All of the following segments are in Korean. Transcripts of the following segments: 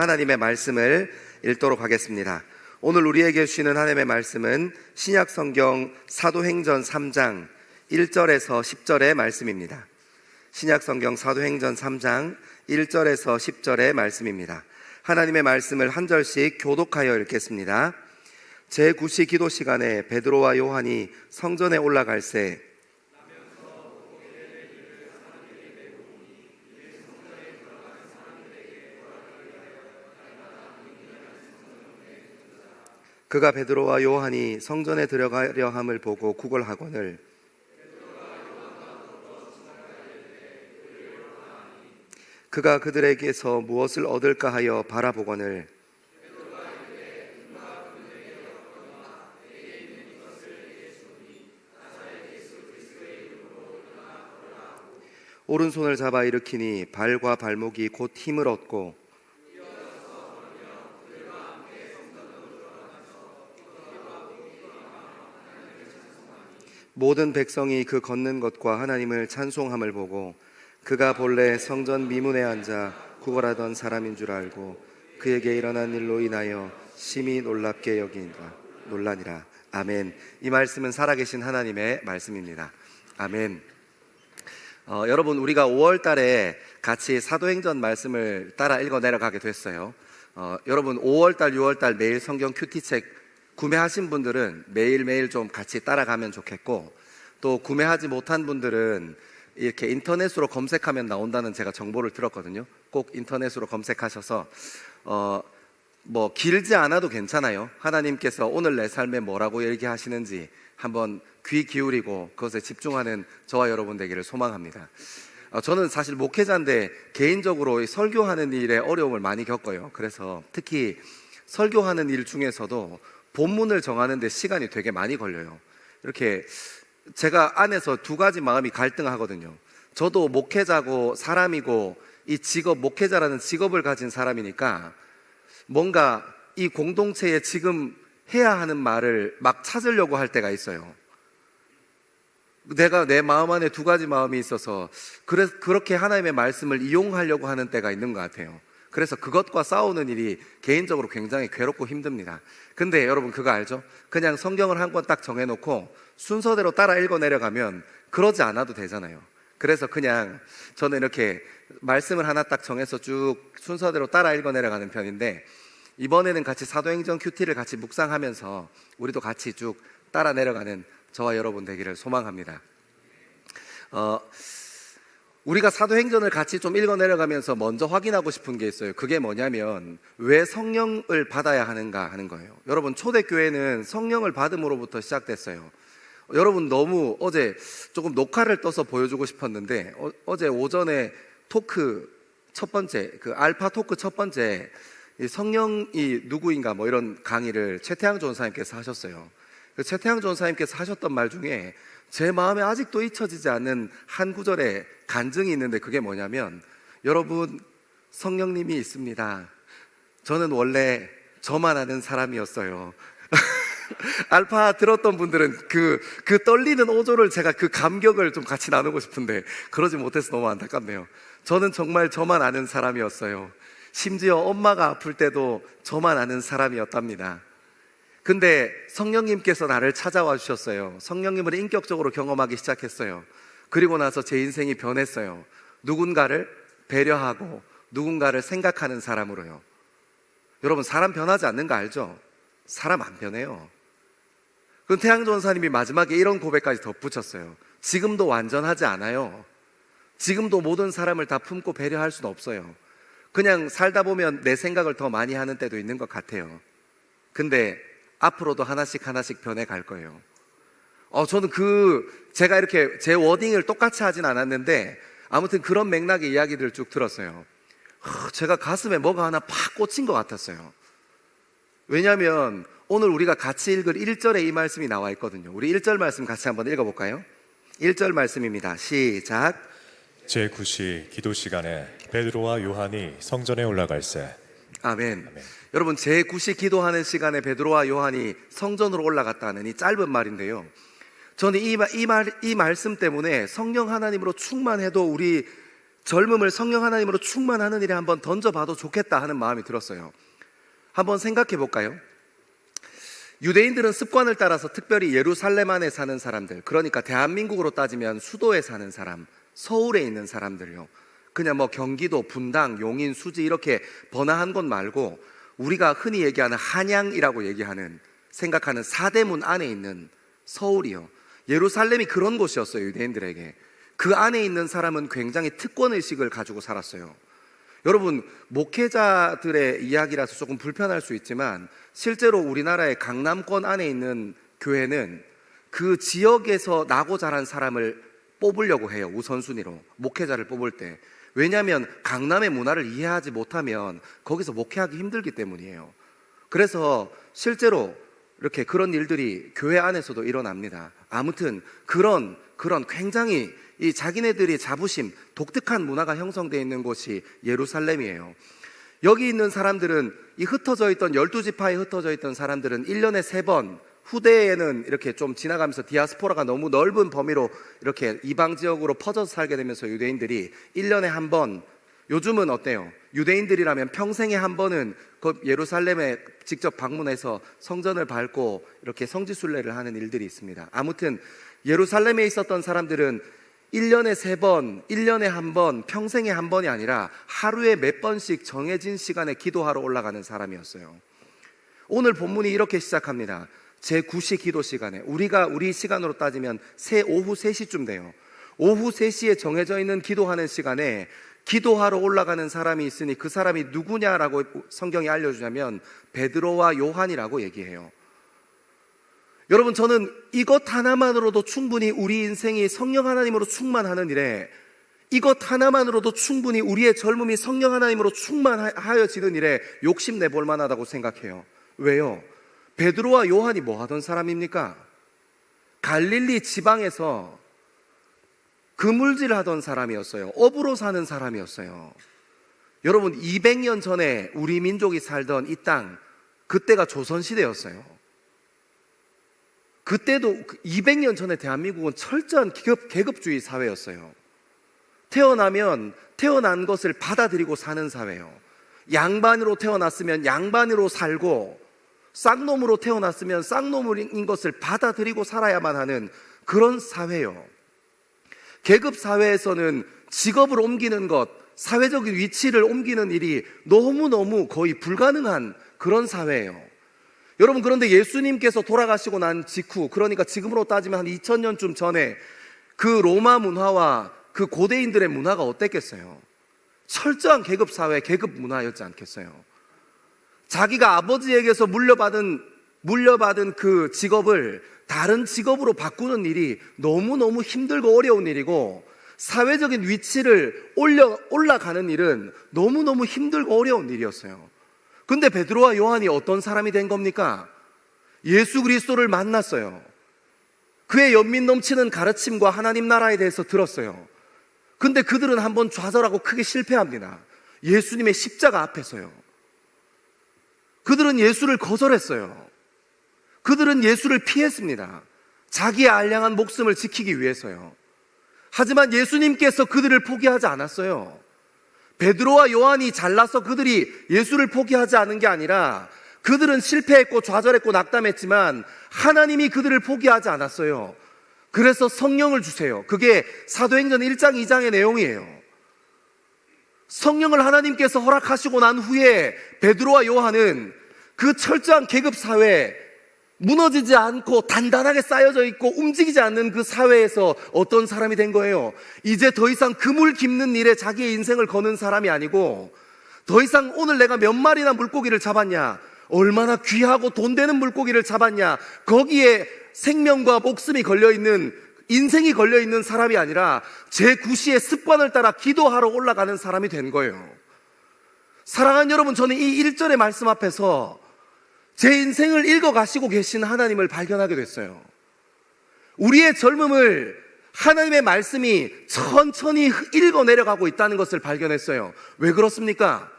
하나님의 말씀을 읽도록 하겠습니다. 오늘 우리에게 주시는 하나님의 말씀은 신약성경 사도행전 3장 1절에서 10절의 말씀입니다. 신약성경 사도행전 3장 1절에서 10절의 말씀입니다. 하나님의 말씀을 한 절씩 교독하여 읽겠습니다. 제9시 기도 시간에 베드로와 요한이 성전에 올라갈새 그가 베드로와 요한이 성전에 들어가려 함을 보고 구걸하거늘 그가 그들에게서 무엇을 얻을까 하여 바라보거늘 오른손을 잡아 일으키니 발과 발목이 곧 힘을 얻고 모든 백성이 그 걷는 것과 하나님을 찬송함을 보고 그가 본래 성전 미문에 앉아 구걸하던 사람인 줄 알고 그에게 일어난 일로 인하여 심히 놀랍게 놀라니라. 아멘. 이 말씀은 살아계신 하나님의 말씀입니다. 아멘. 여러분, 우리가 5월 달에 같이 사도행전 말씀을 따라 읽어 내려가게 됐어요. 여러분 5월 달, 6월 달 매일 성경 큐티책 구매하신 분들은 매일매일 좀 같이 따라가면 좋겠고, 또 구매하지 못한 분들은 이렇게 인터넷으로 검색하면 나온다는 제가 정보를 들었거든요. 꼭 인터넷으로 검색하셔서 뭐 길지 않아도 괜찮아요. 하나님께서 오늘 내 삶에 뭐라고 얘기하시는지 한번 귀 기울이고 그것에 집중하는 저와 여러분 되기를 소망합니다. 저는 사실 목회자인데 개인적으로 설교하는 일에 어려움을 많이 겪어요. 그래서 특히 설교하는 일 중에서도 본문을 정하는 데 시간이 되게 많이 걸려요. 이렇게 제가 안에서 두 가지 마음이 갈등하거든요. 저도 목회자고 사람이고 이 직업, 목회자라는 직업을 가진 사람이니까 뭔가 이 공동체에 지금 해야 하는 말을 막 찾으려고 할 때가 있어요. 내가 내 마음 안에 두 가지 마음이 있어서 그렇게 하나님의 말씀을 이용하려고 하는 때가 있는 것 같아요. 그래서 그것과 싸우는 일이 개인적으로 굉장히 괴롭고 힘듭니다. 근데 여러분 그거 알죠? 그냥 성경을 한 권 딱 정해놓고 순서대로 따라 읽어 내려가면 그러지 않아도 되잖아요. 그래서 그냥 저는 이렇게 말씀을 하나 딱 정해서 쭉 순서대로 따라 읽어 내려가는 편인데, 이번에는 같이 사도행전 큐티를 같이 묵상하면서 우리도 같이 쭉 따라 내려가는 저와 여러분 되기를 소망합니다. 우리가 사도행전을 같이 좀 읽어 내려가면서 먼저 확인하고 싶은 게 있어요. 그게 뭐냐면 왜 성령을 받아야 하는가 하는 거예요. 여러분, 초대교회는 성령을 받음으로부터 시작됐어요. 여러분, 너무 어제 조금 녹화를 떠서 보여주고 싶었는데 어제 오전에 토크 첫 번째, 그 알파 토크 첫 번째 성령이 누구인가 뭐 이런 강의를 최태양 전사님께서 하셨어요. 그 최태양 전사님께서 하셨던 말 중에 제 마음에 아직도 잊혀지지 않는 한 구절에 간증이 있는데, 그게 뭐냐면, 여러분, 성령님이 있습니다. 저는 원래 저만 아는 사람이었어요. 알파 들었던 분들은 그 떨리는 오조를 제가 그 감격을 좀 같이 나누고 싶은데 그러지 못해서 너무 안타깝네요. 저는 정말 저만 아는 사람이었어요. 심지어 엄마가 아플 때도 저만 아는 사람이었답니다. 근데 성령님께서 나를 찾아와 주셨어요. 성령님을 인격적으로 경험하기 시작했어요. 그리고 나서 제 인생이 변했어요. 누군가를 배려하고 누군가를 생각하는 사람으로요. 여러분, 사람 변하지 않는 거 알죠? 사람 안 변해요. 그 태양 전사님이 마지막에 이런 고백까지 덧붙였어요. 지금도 완전하지 않아요. 지금도 모든 사람을 다 품고 배려할 수는 없어요. 그냥 살다 보면 내 생각을 더 많이 하는 때도 있는 것 같아요. 근데 앞으로도 하나씩 변해갈 거예요. 저는 제가 이렇게 제 워딩을 똑같이 하진 않았는데 아무튼 그런 맥락의 이야기들을 쭉 들었어요. 제가 가슴에 뭐가 하나 팍 꽂힌 것 같았어요. 왜냐하면 오늘 우리가 같이 읽을 1절에 이 말씀이 나와 있거든요. 우리 1절 말씀 같이 한번 읽어볼까요? 1절 말씀입니다. 시작. 제9시 기도 시간에 베드로와 요한이 성전에 올라갈새. 아멘. 여러분, 제9시 기도하는 시간에 베드로와 요한이 성전으로 올라갔다는 이 짧은 말인데요, 저는 이 말씀 때문에 성령 하나님으로 충만해도 우리 젊음을 성령 하나님으로 충만하는 일에 한번 던져봐도 좋겠다 하는 마음이 들었어요. 한번 생각해 볼까요? 유대인들은 습관을 따라서 특별히 예루살렘 안에 사는 사람들, 그러니까 대한민국으로 따지면 수도에 사는 사람, 서울에 있는 사람들요, 그냥 뭐 경기도, 분당, 용인, 수지 이렇게 번화한 곳 말고 우리가 흔히 얘기하는 한양이라고 얘기하는, 생각하는 사대문 안에 있는 서울이요, 예루살렘이 그런 곳이었어요. 유대인들에게 그 안에 있는 사람은 굉장히 특권의식을 가지고 살았어요. 여러분, 목회자들의 이야기라서 조금 불편할 수 있지만 실제로 우리나라의 강남권 안에 있는 교회는 그 지역에서 나고 자란 사람을 뽑으려고 해요. 우선순위로 목회자를 뽑을 때. 왜냐하면 강남의 문화를 이해하지 못하면 거기서 목회하기 힘들기 때문이에요. 그래서 실제로 이렇게 그런 일들이 교회 안에서도 일어납니다. 아무튼 그런 굉장히 이 자기네들이 자부심, 독특한 문화가 형성되어 있는 곳이 예루살렘이에요. 여기 있는 사람들은, 이 흩어져 있던 12지파에 흩어져 있던 사람들은 1년에 3번, 후대에는 이렇게 좀 지나가면서 디아스포라가 너무 넓은 범위로 이렇게 이방 지역으로 퍼져서 살게 되면서 유대인들이 1년에 한 번, 요즘은 어때요? 유대인들이라면 평생에 한 번은 그 예루살렘에 직접 방문해서 성전을 밟고 이렇게 성지순례를 하는 일들이 있습니다. 아무튼 예루살렘에 있었던 사람들은 1년에 3번, 1년에 한 번, 평생에 한 번이 아니라 하루에 몇 번씩 정해진 시간에 기도하러 올라가는 사람이었어요. 오늘 본문이 이렇게 시작합니다. 제9시 기도 시간에, 우리 시간으로 따지면 오후 3시쯤 돼요. 오후 3시에 정해져 있는 기도하는 시간에 기도하러 올라가는 사람이 있으니 그 사람이 누구냐라고 성경이 알려주냐면 베드로와 요한이라고 얘기해요. 여러분, 저는 이것 하나만으로도 충분히 우리 인생이 성령 하나님으로 충만하는 일에, 이것 하나만으로도 충분히 우리의 젊음이 성령 하나님으로 충만하여지는 일에 욕심내볼 만하다고 생각해요. 왜요? 베드로와 요한이 뭐 하던 사람입니까? 갈릴리 지방에서 그물질 하던 사람이었어요. 어부로 사는 사람이었어요. 여러분, 200년 전에 우리 민족이 살던 이 땅, 그때가 조선시대였어요. 그때도 200년 전에 대한민국은 철저한 계급주의 사회였어요. 태어난 것을 받아들이고 사는 사회예요. 양반으로 태어났으면 양반으로 살고, 쌍놈으로 태어났으면 쌍놈인 것을 받아들이고 살아야만 하는 그런 사회예요. 계급 사회에서는 직업을 옮기는 것, 사회적인 위치를 옮기는 일이 너무너무 거의 불가능한 그런 사회예요. 여러분, 그런데 예수님께서 돌아가시고 난 직후, 그러니까 지금으로 따지면 한 2000년쯤 전에 그 로마 문화와 그 고대인들의 문화가 어땠겠어요? 철저한 계급사회, 계급 문화였지 않겠어요? 자기가 아버지에게서 물려받은 그 직업을 다른 직업으로 바꾸는 일이 너무너무 힘들고 어려운 일이고, 사회적인 위치를 올라가는 일은 너무너무 힘들고 어려운 일이었어요. 근데 베드로와 요한이 어떤 사람이 된 겁니까? 예수 그리스도를 만났어요. 그의 연민 넘치는 가르침과 하나님 나라에 대해서 들었어요. 근데 그들은 한번 좌절하고 크게 실패합니다. 예수님의 십자가 앞에서요. 그들은 예수를 거절했어요. 그들은 예수를 피했습니다. 자기의 알량한 목숨을 지키기 위해서요. 하지만 예수님께서 그들을 포기하지 않았어요. 베드로와 요한이 잘나서 그들이 예수를 포기하지 않은 게 아니라, 그들은 실패했고 좌절했고 낙담했지만 하나님이 그들을 포기하지 않았어요. 그래서 성령을 주세요. 그게 사도행전 1장 2장의 내용이에요. 성령을 하나님께서 허락하시고 난 후에 베드로와 요한은 그 철저한 계급사회, 무너지지 않고 단단하게 쌓여져 있고 움직이지 않는 그 사회에서 어떤 사람이 된 거예요? 이제 더 이상 그물 깁는 일에 자기의 인생을 거는 사람이 아니고, 더 이상 오늘 내가 몇 마리나 물고기를 잡았냐, 얼마나 귀하고 돈 되는 물고기를 잡았냐, 거기에 생명과 목숨이 걸려있는, 인생이 걸려있는 사람이 아니라 제9시의 습관을 따라 기도하러 올라가는 사람이 된 거예요. 사랑하는 여러분, 저는 이 1절의 말씀 앞에서 제 인생을 읽어가시고 계신 하나님을 발견하게 됐어요. 우리의 젊음을 하나님의 말씀이 천천히 읽어내려가고 있다는 것을 발견했어요. 왜 그렇습니까?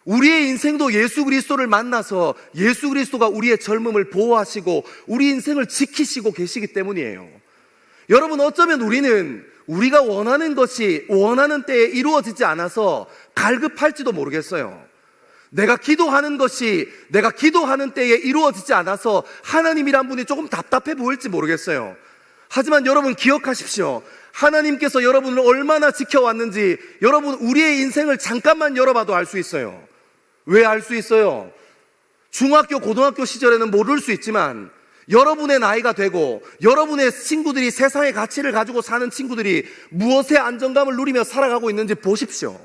우리의 인생도 예수 그리스도를 만나서 예수 그리스도가 우리의 젊음을 보호하시고 우리 인생을 지키시고 계시기 때문이에요. 여러분, 어쩌면 우리는 우리가 원하는 것이 원하는 때에 이루어지지 않아서 갈급할지도 모르겠어요. 내가 기도하는 것이 내가 기도하는 때에 이루어지지 않아서 하나님이란 분이 조금 답답해 보일지 모르겠어요. 하지만 여러분 기억하십시오. 하나님께서 여러분을 얼마나 지켜왔는지 여러분 우리의 인생을 잠깐만 열어봐도 알 수 있어요. 왜 알 수 있어요? 중학교, 고등학교 시절에는 모를 수 있지만 여러분의 나이가 되고 여러분의 친구들이 세상의 가치를 가지고 사는 친구들이 무엇의 안정감을 누리며 살아가고 있는지 보십시오.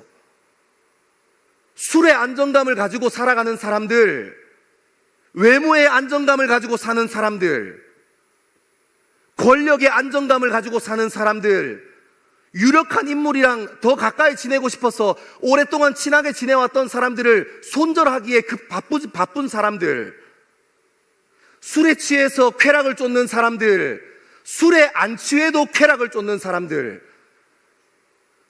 술의 안정감을 가지고 살아가는 사람들, 외모의 안정감을 가지고 사는 사람들, 권력의 안정감을 가지고 사는 사람들, 유력한 인물이랑 더 가까이 지내고 싶어서 오랫동안 친하게 지내왔던 사람들을 손절하기에 바쁜 사람들, 술에 취해서 쾌락을 쫓는 사람들, 술에 안 취해도 쾌락을 쫓는 사람들,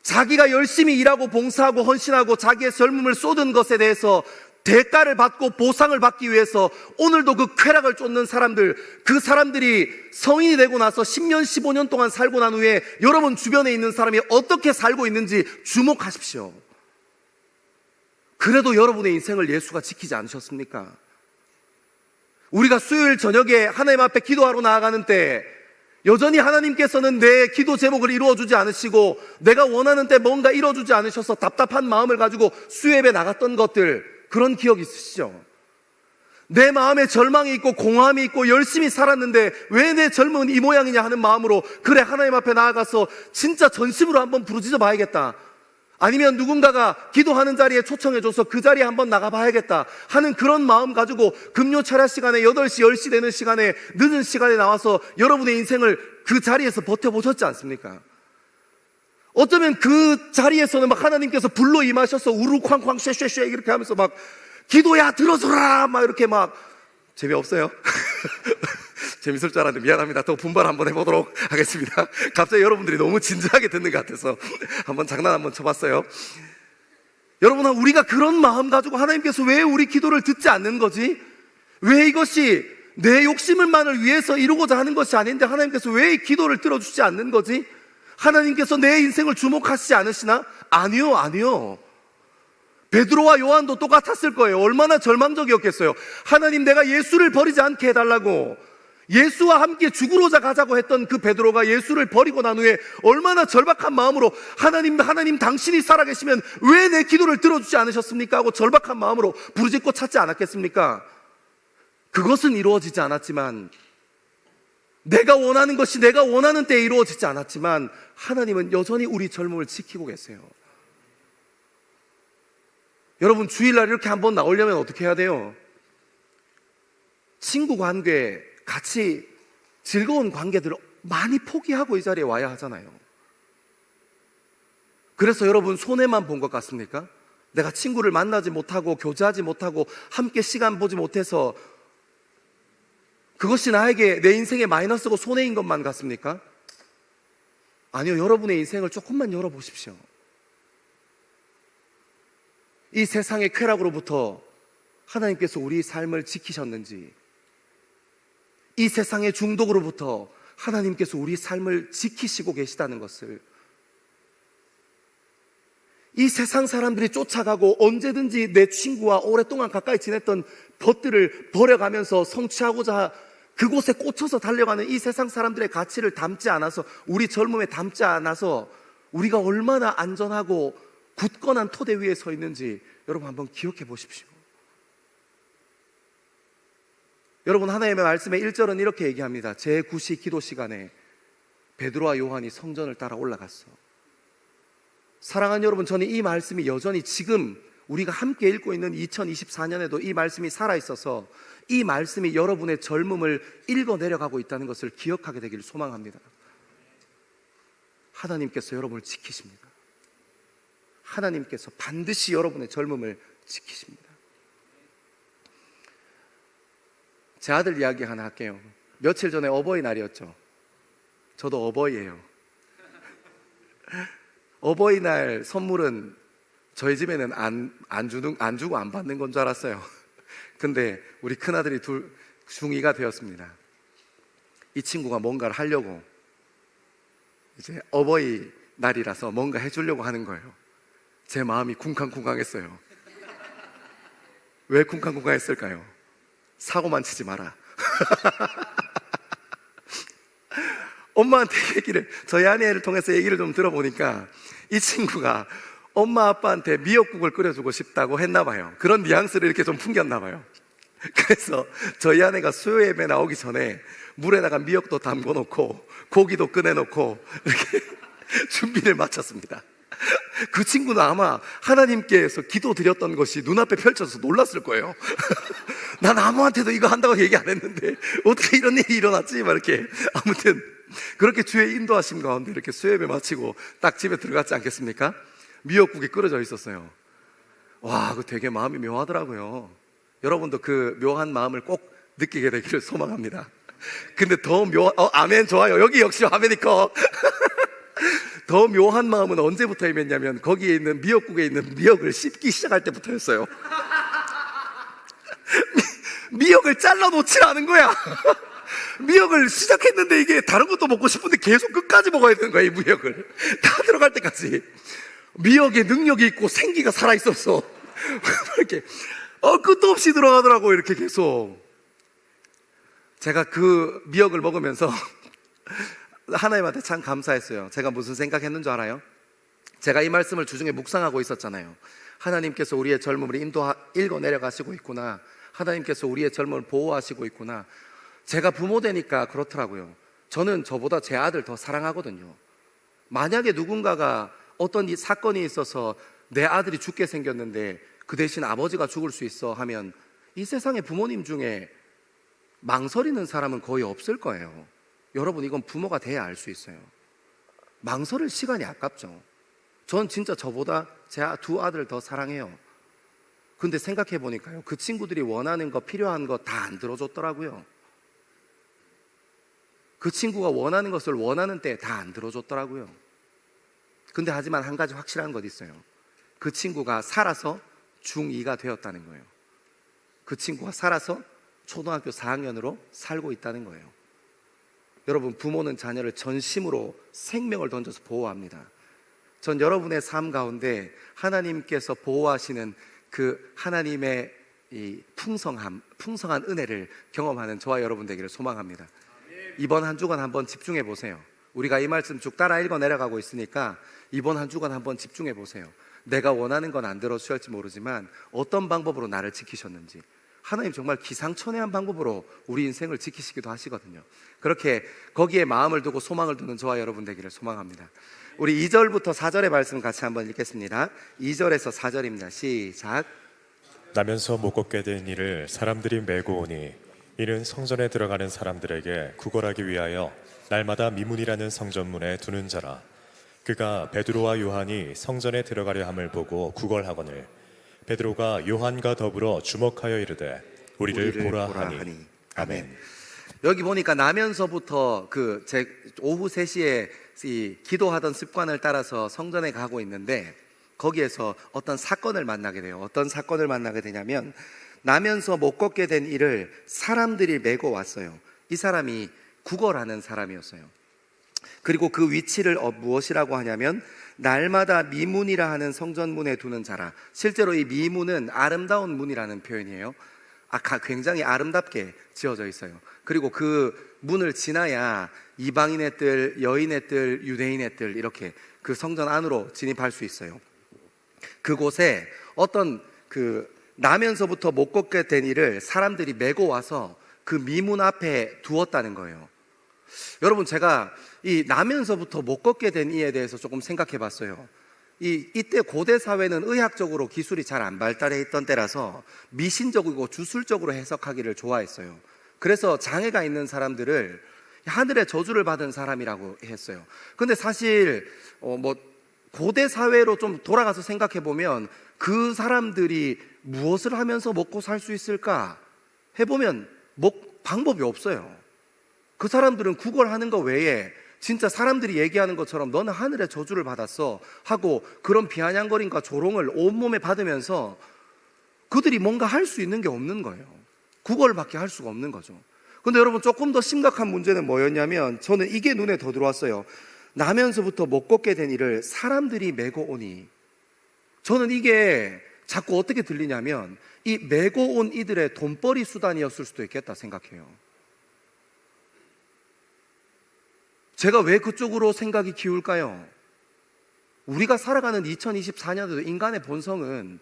자기가 열심히 일하고 봉사하고 헌신하고 자기의 젊음을 쏟은 것에 대해서 대가를 받고 보상을 받기 위해서 오늘도 그 쾌락을 쫓는 사람들, 그 사람들이 성인이 되고 나서 10년, 15년 동안 살고 난 후에 여러분 주변에 있는 사람이 어떻게 살고 있는지 주목하십시오. 그래도 여러분의 인생을 예수가 지키지 않으셨습니까? 우리가 수요일 저녁에 하나님 앞에 기도하러 나아가는 때 여전히 하나님께서는 내 기도 제목을 이루어주지 않으시고 내가 원하는 때 뭔가 이루어주지 않으셔서 답답한 마음을 가지고 수요예배 나갔던 것들, 그런 기억 있으시죠? 내 마음에 절망이 있고 공허함이 있고 열심히 살았는데 왜 내 젊음은 이 모양이냐 하는 마음으로 그래 하나님 앞에 나아가서 진짜 전심으로 한번 부르짖어 봐야겠다, 아니면 누군가가 기도하는 자리에 초청해줘서 그 자리에 한번 나가봐야겠다 하는 그런 마음 가지고 금요 철야 시간에 8시, 10시 되는 시간에 늦은 시간에 나와서 여러분의 인생을 그 자리에서 버텨보셨지 않습니까? 어쩌면 그 자리에서는 막 하나님께서 불로 임하셔서 우르쾅쾅 쉐쉐쉐 이렇게 하면서 막 기도야 들어서라 막 이렇게 막, 재미없어요? 재밌을 줄 알았는데 미안합니다. 또 분발 한번 해보도록 하겠습니다. 갑자기 여러분들이 너무 진지하게 듣는 것 같아서 한번 장난 한번 쳐봤어요. 여러분, 우리가 그런 마음 가지고 하나님께서 왜 우리 기도를 듣지 않는 거지? 왜 이것이 내 욕심을만을 위해서 이루고자 하는 것이 아닌데 하나님께서 왜 이 기도를 들어주지 않는 거지? 하나님께서 내 인생을 주목하시지 않으시나? 아니요. 베드로와 요한도 똑같았을 거예요. 얼마나 절망적이었겠어요. 하나님, 내가 예수를 버리지 않게 해달라고, 예수와 함께 죽으로자 가자고 했던 그 베드로가 예수를 버리고 난 후에 얼마나 절박한 마음으로 하나님 당신이 살아계시면 왜 내 기도를 들어주지 않으셨습니까? 하고 절박한 마음으로 부르짖고 찾지 않았겠습니까? 그것은 이루어지지 않았지만, 내가 원하는 것이 내가 원하는 때에 이루어지지 않았지만 하나님은 여전히 우리 젊음을 지키고 계세요. 여러분, 주일날 이렇게 한번 나오려면 어떻게 해야 돼요? 친구 관계, 같이 즐거운 관계들을 많이 포기하고 이 자리에 와야 하잖아요. 그래서 여러분 손해만 본 것 같습니까? 내가 친구를 만나지 못하고 교제하지 못하고 함께 시간 보지 못해서 그것이 나에게 내 인생의 마이너스고 손해인 것만 같습니까? 아니요, 여러분의 인생을 조금만 열어보십시오. 이 세상의 쾌락으로부터 하나님께서 우리 삶을 지키셨는지, 이 세상의 중독으로부터 하나님께서 우리 삶을 지키시고 계시다는 것을, 이 세상 사람들이 쫓아가고 언제든지 내 친구와 오랫동안 가까이 지냈던 것들을 버려가면서 성취하고자 그곳에 꽂혀서 달려가는 이 세상 사람들의 가치를 담지 않아서, 우리 젊음에 담지 않아서 우리가 얼마나 안전하고 굳건한 토대 위에 서 있는지 여러분 한번 기억해 보십시오. 여러분, 하나님의 말씀의 1절은 이렇게 얘기합니다. 제9시 기도 시간에 베드로와 요한이 성전을 따라 올라갔어. 사랑하는 여러분, 저는 이 말씀이 여전히 지금 우리가 함께 읽고 있는 2024년에도 이 말씀이 살아있어서 이 말씀이 여러분의 젊음을 읽어내려가고 있다는 것을 기억하게 되기를 소망합니다. 하나님께서 여러분을 지키십니다. 하나님께서 반드시 여러분의 젊음을 지키십니다. 제 아들 이야기 하나 할게요. 며칠 전에 어버이날이었죠. 저도 어버이예요. 어버이날 선물은 저희 집에는 안 주고 안 받는 건 줄 알았어요. 근데 우리 큰아들이 중2가 되었습니다. 이 친구가 뭔가를 하려고 이제 어버이 날이라서 뭔가 해주려고 하는 거예요. 제 마음이 쿵쾅쿵쾅했어요. 왜 쿵쾅쿵쾅했을까요? 사고만 치지 마라. 엄마한테 저희 아내를 통해서 얘기를 좀 들어보니까 이 친구가 엄마 아빠한테 미역국을 끓여주고 싶다고 했나 봐요. 그런 뉘앙스를 이렇게 좀 풍겼나 봐요. 그래서 저희 아내가 수요 예배 나오기 전에 물에다가 미역도 담궈 놓고 고기도 꺼내 놓고 이렇게 준비를 마쳤습니다. 그 친구는 아마 하나님께서 기도 드렸던 것이 눈앞에 펼쳐서 놀랐을 거예요. 난 아무한테도 이거 한다고 얘기 안 했는데 어떻게 이런 일이 일어났지? 막 이렇게. 아무튼 그렇게 주의 인도하심 가운데 이렇게 수요예배 마치고 딱 집에 들어갔지 않겠습니까? 미역국이 끓여져 있었어요. 와, 그거 되게 마음이 묘하더라고요. 여러분도 그 묘한 마음을 꼭 느끼게 되기를 소망합니다. 근데 더 아멘, 좋아요. 여기 역시 아멘이 커. 더 묘한 마음은 언제부터 임했냐면 거기에 있는 미역국에 있는 미역을 씹기 시작할 때부터였어요. 미역을 잘라 놓질 않은 거야. 미역을 시작했는데 이게 다른 것도 먹고 싶은데 계속 끝까지 먹어야 되는 거야, 이 미역을. 다 들어갈 때까지. 미역에 능력이 있고 생기가 살아있었어. 이렇게 끝도 없이 들어가더라고, 이렇게 계속. 제가 그 미역을 먹으면서 하나님한테 참 감사했어요. 제가 무슨 생각했는 줄 알아요? 제가 이 말씀을 주중에 묵상하고 있었잖아요. 하나님께서 우리의 젊음을 읽어 내려가시고 있구나. 하나님께서 우리의 젊음을 보호하시고 있구나. 제가 부모 되니까 그렇더라고요. 저는 저보다 제 아들 더 사랑하거든요. 만약에 누군가가 어떤 이 사건이 있어서 내 아들이 죽게 생겼는데 그 대신 아버지가 죽을 수 있어 하면 이 세상에 부모님 중에 망설이는 사람은 거의 없을 거예요. 여러분, 이건 부모가 돼야 알 수 있어요. 망설일 시간이 아깝죠. 전 진짜 저보다 제 두 아들을 더 사랑해요. 근데 생각해 보니까요, 그 친구들이 원하는 거, 필요한 거 다 안 들어줬더라고요. 그 친구가 원하는 것을 원하는 때에 다 안 들어줬더라고요. 근데 하지만 한 가지 확실한 것 있어요. 그 친구가 살아서 중2가 되었다는 거예요. 그 친구가 살아서 초등학교 4학년으로 살고 있다는 거예요. 여러분, 부모는 자녀를 전심으로 생명을 던져서 보호합니다. 전 여러분의 삶 가운데 하나님께서 보호하시는 그 하나님의 이 풍성한 은혜를 경험하는 저와 여러분 되기를 소망합니다. 이번 한 주간 한번 집중해 보세요. 우리가 이 말씀 쭉 따라 읽어 내려가고 있으니까 이번 한 주간 한번 집중해 보세요. 내가 원하는 건 안 들어주실지 모르지만 어떤 방법으로 나를 지키셨는지. 하나님 정말 기상천외한 방법으로 우리 인생을 지키시기도 하시거든요. 그렇게 거기에 마음을 두고 소망을 두는 저와 여러분 되기를 소망합니다. 우리 2절부터 4절의 말씀 같이 한번 읽겠습니다. 2절에서 4절입니다. 시작. 나면서 못 걷게 된 이를 사람들이 메고 오니 이는 성전에 들어가는 사람들에게 구걸하기 위하여 날마다 미문이라는 성전문에 두는 자라. 그가 베드로와 요한이 성전에 들어가려 함을 보고 구걸하거늘 베드로가 요한과 더불어 주목하여 이르되 우리를 보라 하니. 아멘. 여기 보니까 나면서부터 제 오후 3시에 이 기도하던 습관을 따라서 성전에 가고 있는데 거기에서 어떤 사건을 만나게 돼요. 어떤 사건을 만나게 되냐면 나면서 못 걷게 된 이를 사람들이 메고 왔어요. 이 사람이 구걸하는 사람이었어요. 그리고 그 위치를 무엇이라고 하냐면 날마다 미문이라 하는 성전문에 두는 자라. 실제로 이 미문은 아름다운 문이라는 표현이에요. 굉장히 아름답게 지어져 있어요. 그리고 그 문을 지나야 이방인의 뜰, 여인의 뜰, 유대인의 뜰 이렇게 그 성전 안으로 진입할 수 있어요. 그곳에 어떤 나면서부터 못 걷게 된 이를 사람들이 메고 와서 그 미문 앞에 두었다는 거예요. 여러분, 제가 이 나면서부터 못 걷게 된 이에 대해서 조금 생각해 봤어요. 이때 고대 사회는 의학적으로 기술이 잘 안 발달해 있던 때라서 미신적이고 주술적으로 해석하기를 좋아했어요. 그래서 장애가 있는 사람들을 하늘의 저주를 받은 사람이라고 했어요. 근데 사실 고대 사회로 좀 돌아가서 생각해 보면 그 사람들이 무엇을 하면서 먹고 살 수 있을까 해보면 방법이 없어요. 그 사람들은 구걸하는 거 외에 진짜 사람들이 얘기하는 것처럼 너는 하늘의 저주를 받았어 하고 그런 비아냥거림과 조롱을 온몸에 받으면서 그들이 뭔가 할 수 있는 게 없는 거예요. 구걸밖에 할 수가 없는 거죠. 근데 여러분, 조금 더 심각한 문제는 뭐였냐면 저는 이게 눈에 더 들어왔어요. 나면서부터 못 걷게 된 이를 사람들이 메고 오니, 저는 이게 자꾸 어떻게 들리냐면 이 메고 온 이들의 돈벌이 수단이었을 수도 있겠다 생각해요. 제가 왜 그쪽으로 생각이 기울까요? 우리가 살아가는 2024년에도 인간의 본성은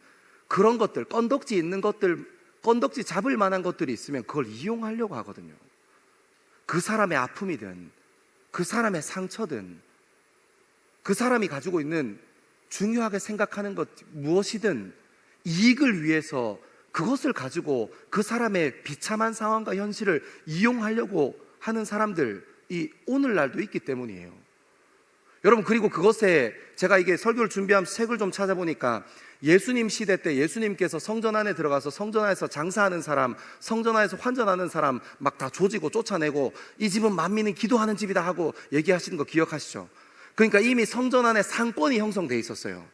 그런 것들, 건덕지 있는 것들, 건덕지 잡을 만한 것들이 있으면 그걸 이용하려고 하거든요. 그 사람의 아픔이든 그 사람의 상처든 그 사람이 가지고 있는 중요하게 생각하는 것 무엇이든 이익을 위해서 그것을 가지고 그 사람의 비참한 상황과 현실을 이용하려고 하는 사람들이 오늘날도 있기 때문이에요. 여러분, 그리고 그것에 제가 이게 설교를 준비하면서 책을 좀 찾아보니까 예수님 시대 때 예수님께서 성전 안에 들어가서 성전 안에서 장사하는 사람, 성전 안에서 환전하는 사람 막 다 조지고 쫓아내고 이 집은 만민이 기도하는 집이다 하고 얘기하시는 거 기억하시죠? 그러니까 이미 성전 안에 상권이 형성되어 있었어요.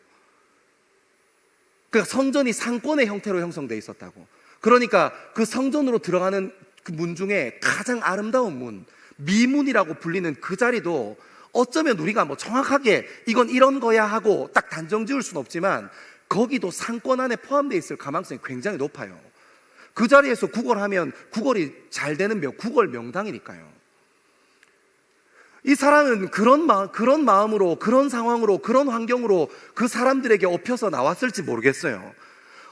그러니까 성전이 상권의 형태로 형성되어 있었다고. 그러니까 그 성전으로 들어가는 그 문 중에 가장 아름다운 문, 미문이라고 불리는 그 자리도 어쩌면 우리가 뭐 정확하게 이건 이런 거야 하고 딱 단정 지을 수는 없지만 거기도 상권 안에 포함되어 있을 가망성이 굉장히 높아요. 그 자리에서 구걸하면 구걸이 잘 되는 구걸 명당이니까요. 이 사람은 그런 마음으로, 그런 상황으로, 그런 환경으로 그 사람들에게 업혀서 나왔을지 모르겠어요.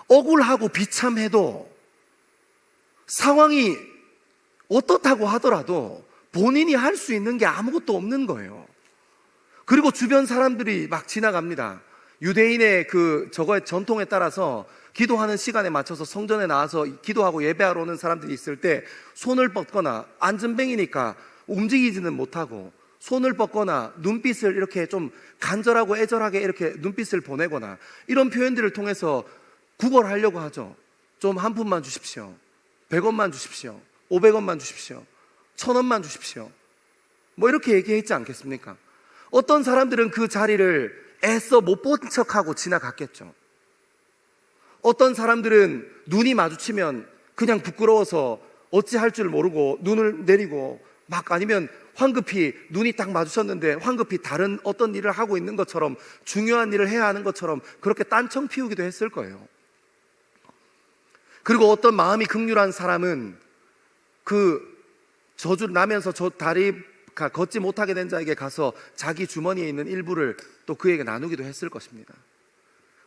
억울하고 비참해도 상황이 어떻다고 하더라도 본인이 할 수 있는 게 아무것도 없는 거예요. 그리고 주변 사람들이 막 지나갑니다. 유대인의 저거의 전통에 따라서 기도하는 시간에 맞춰서 성전에 나와서 기도하고 예배하러 오는 사람들이 있을 때 손을 뻗거나 안전뱅이니까 움직이지는 못하고 손을 뻗거나 눈빛을 이렇게 좀 간절하고 애절하게 이렇게 눈빛을 보내거나 이런 표현들을 통해서 구걸하려고 하죠. 좀 한 푼만 주십시오. 100원만 주십시오. 500원만 주십시오. 1000원만 주십시오. 뭐 이렇게 얘기했지 않겠습니까? 어떤 사람들은 그 자리를 애써 못 본 척하고 지나갔겠죠. 어떤 사람들은 눈이 마주치면 그냥 부끄러워서 어찌할 줄 모르고 눈을 내리고 막 아니면 황급히 눈이 딱 마주쳤는데 황급히 다른 어떤 일을 하고 있는 것처럼 중요한 일을 해야 하는 것처럼 그렇게 딴청 피우기도 했을 거예요. 그리고 어떤 마음이 긍휼한 사람은 그 저주를 나면서 저 다리가 걷지 못하게 된 자에게 가서 자기 주머니에 있는 일부를 또 그에게 나누기도 했을 것입니다.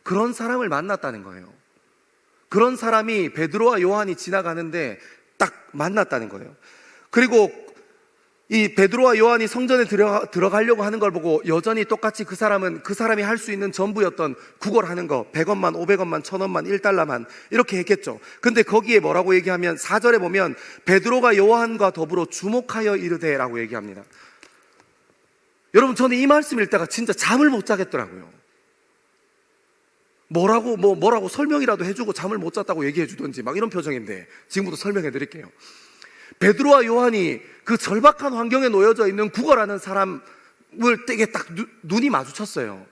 그런 사람을 만났다는 거예요. 그런 사람이 베드로와 요한이 지나가는데 딱 만났다는 거예요. 그리고 이 베드로와 요한이 성전에 들어가려고 하는 걸 보고 여전히 똑같이 그 사람이 할 수 있는 전부였던 구걸하는 거 100원만 500원만 1000원만 1달러만 이렇게 했겠죠. 근데 거기에 뭐라고 얘기하면 4절에 보면 베드로가 요한과 더불어 주목하여 이르되 라고 얘기합니다. 여러분, 저는 이 말씀 읽다가 진짜 잠을 못 자겠더라고요. 뭐라고 설명이라도 해주고 잠을 못 잤다고 얘기해 주던지 막 이런 표정인데 지금부터 설명해 드릴게요. 베드로와 요한이 그 절박한 환경에 놓여져 있는 구걸하는 사람을 되게 딱 눈이 마주쳤어요.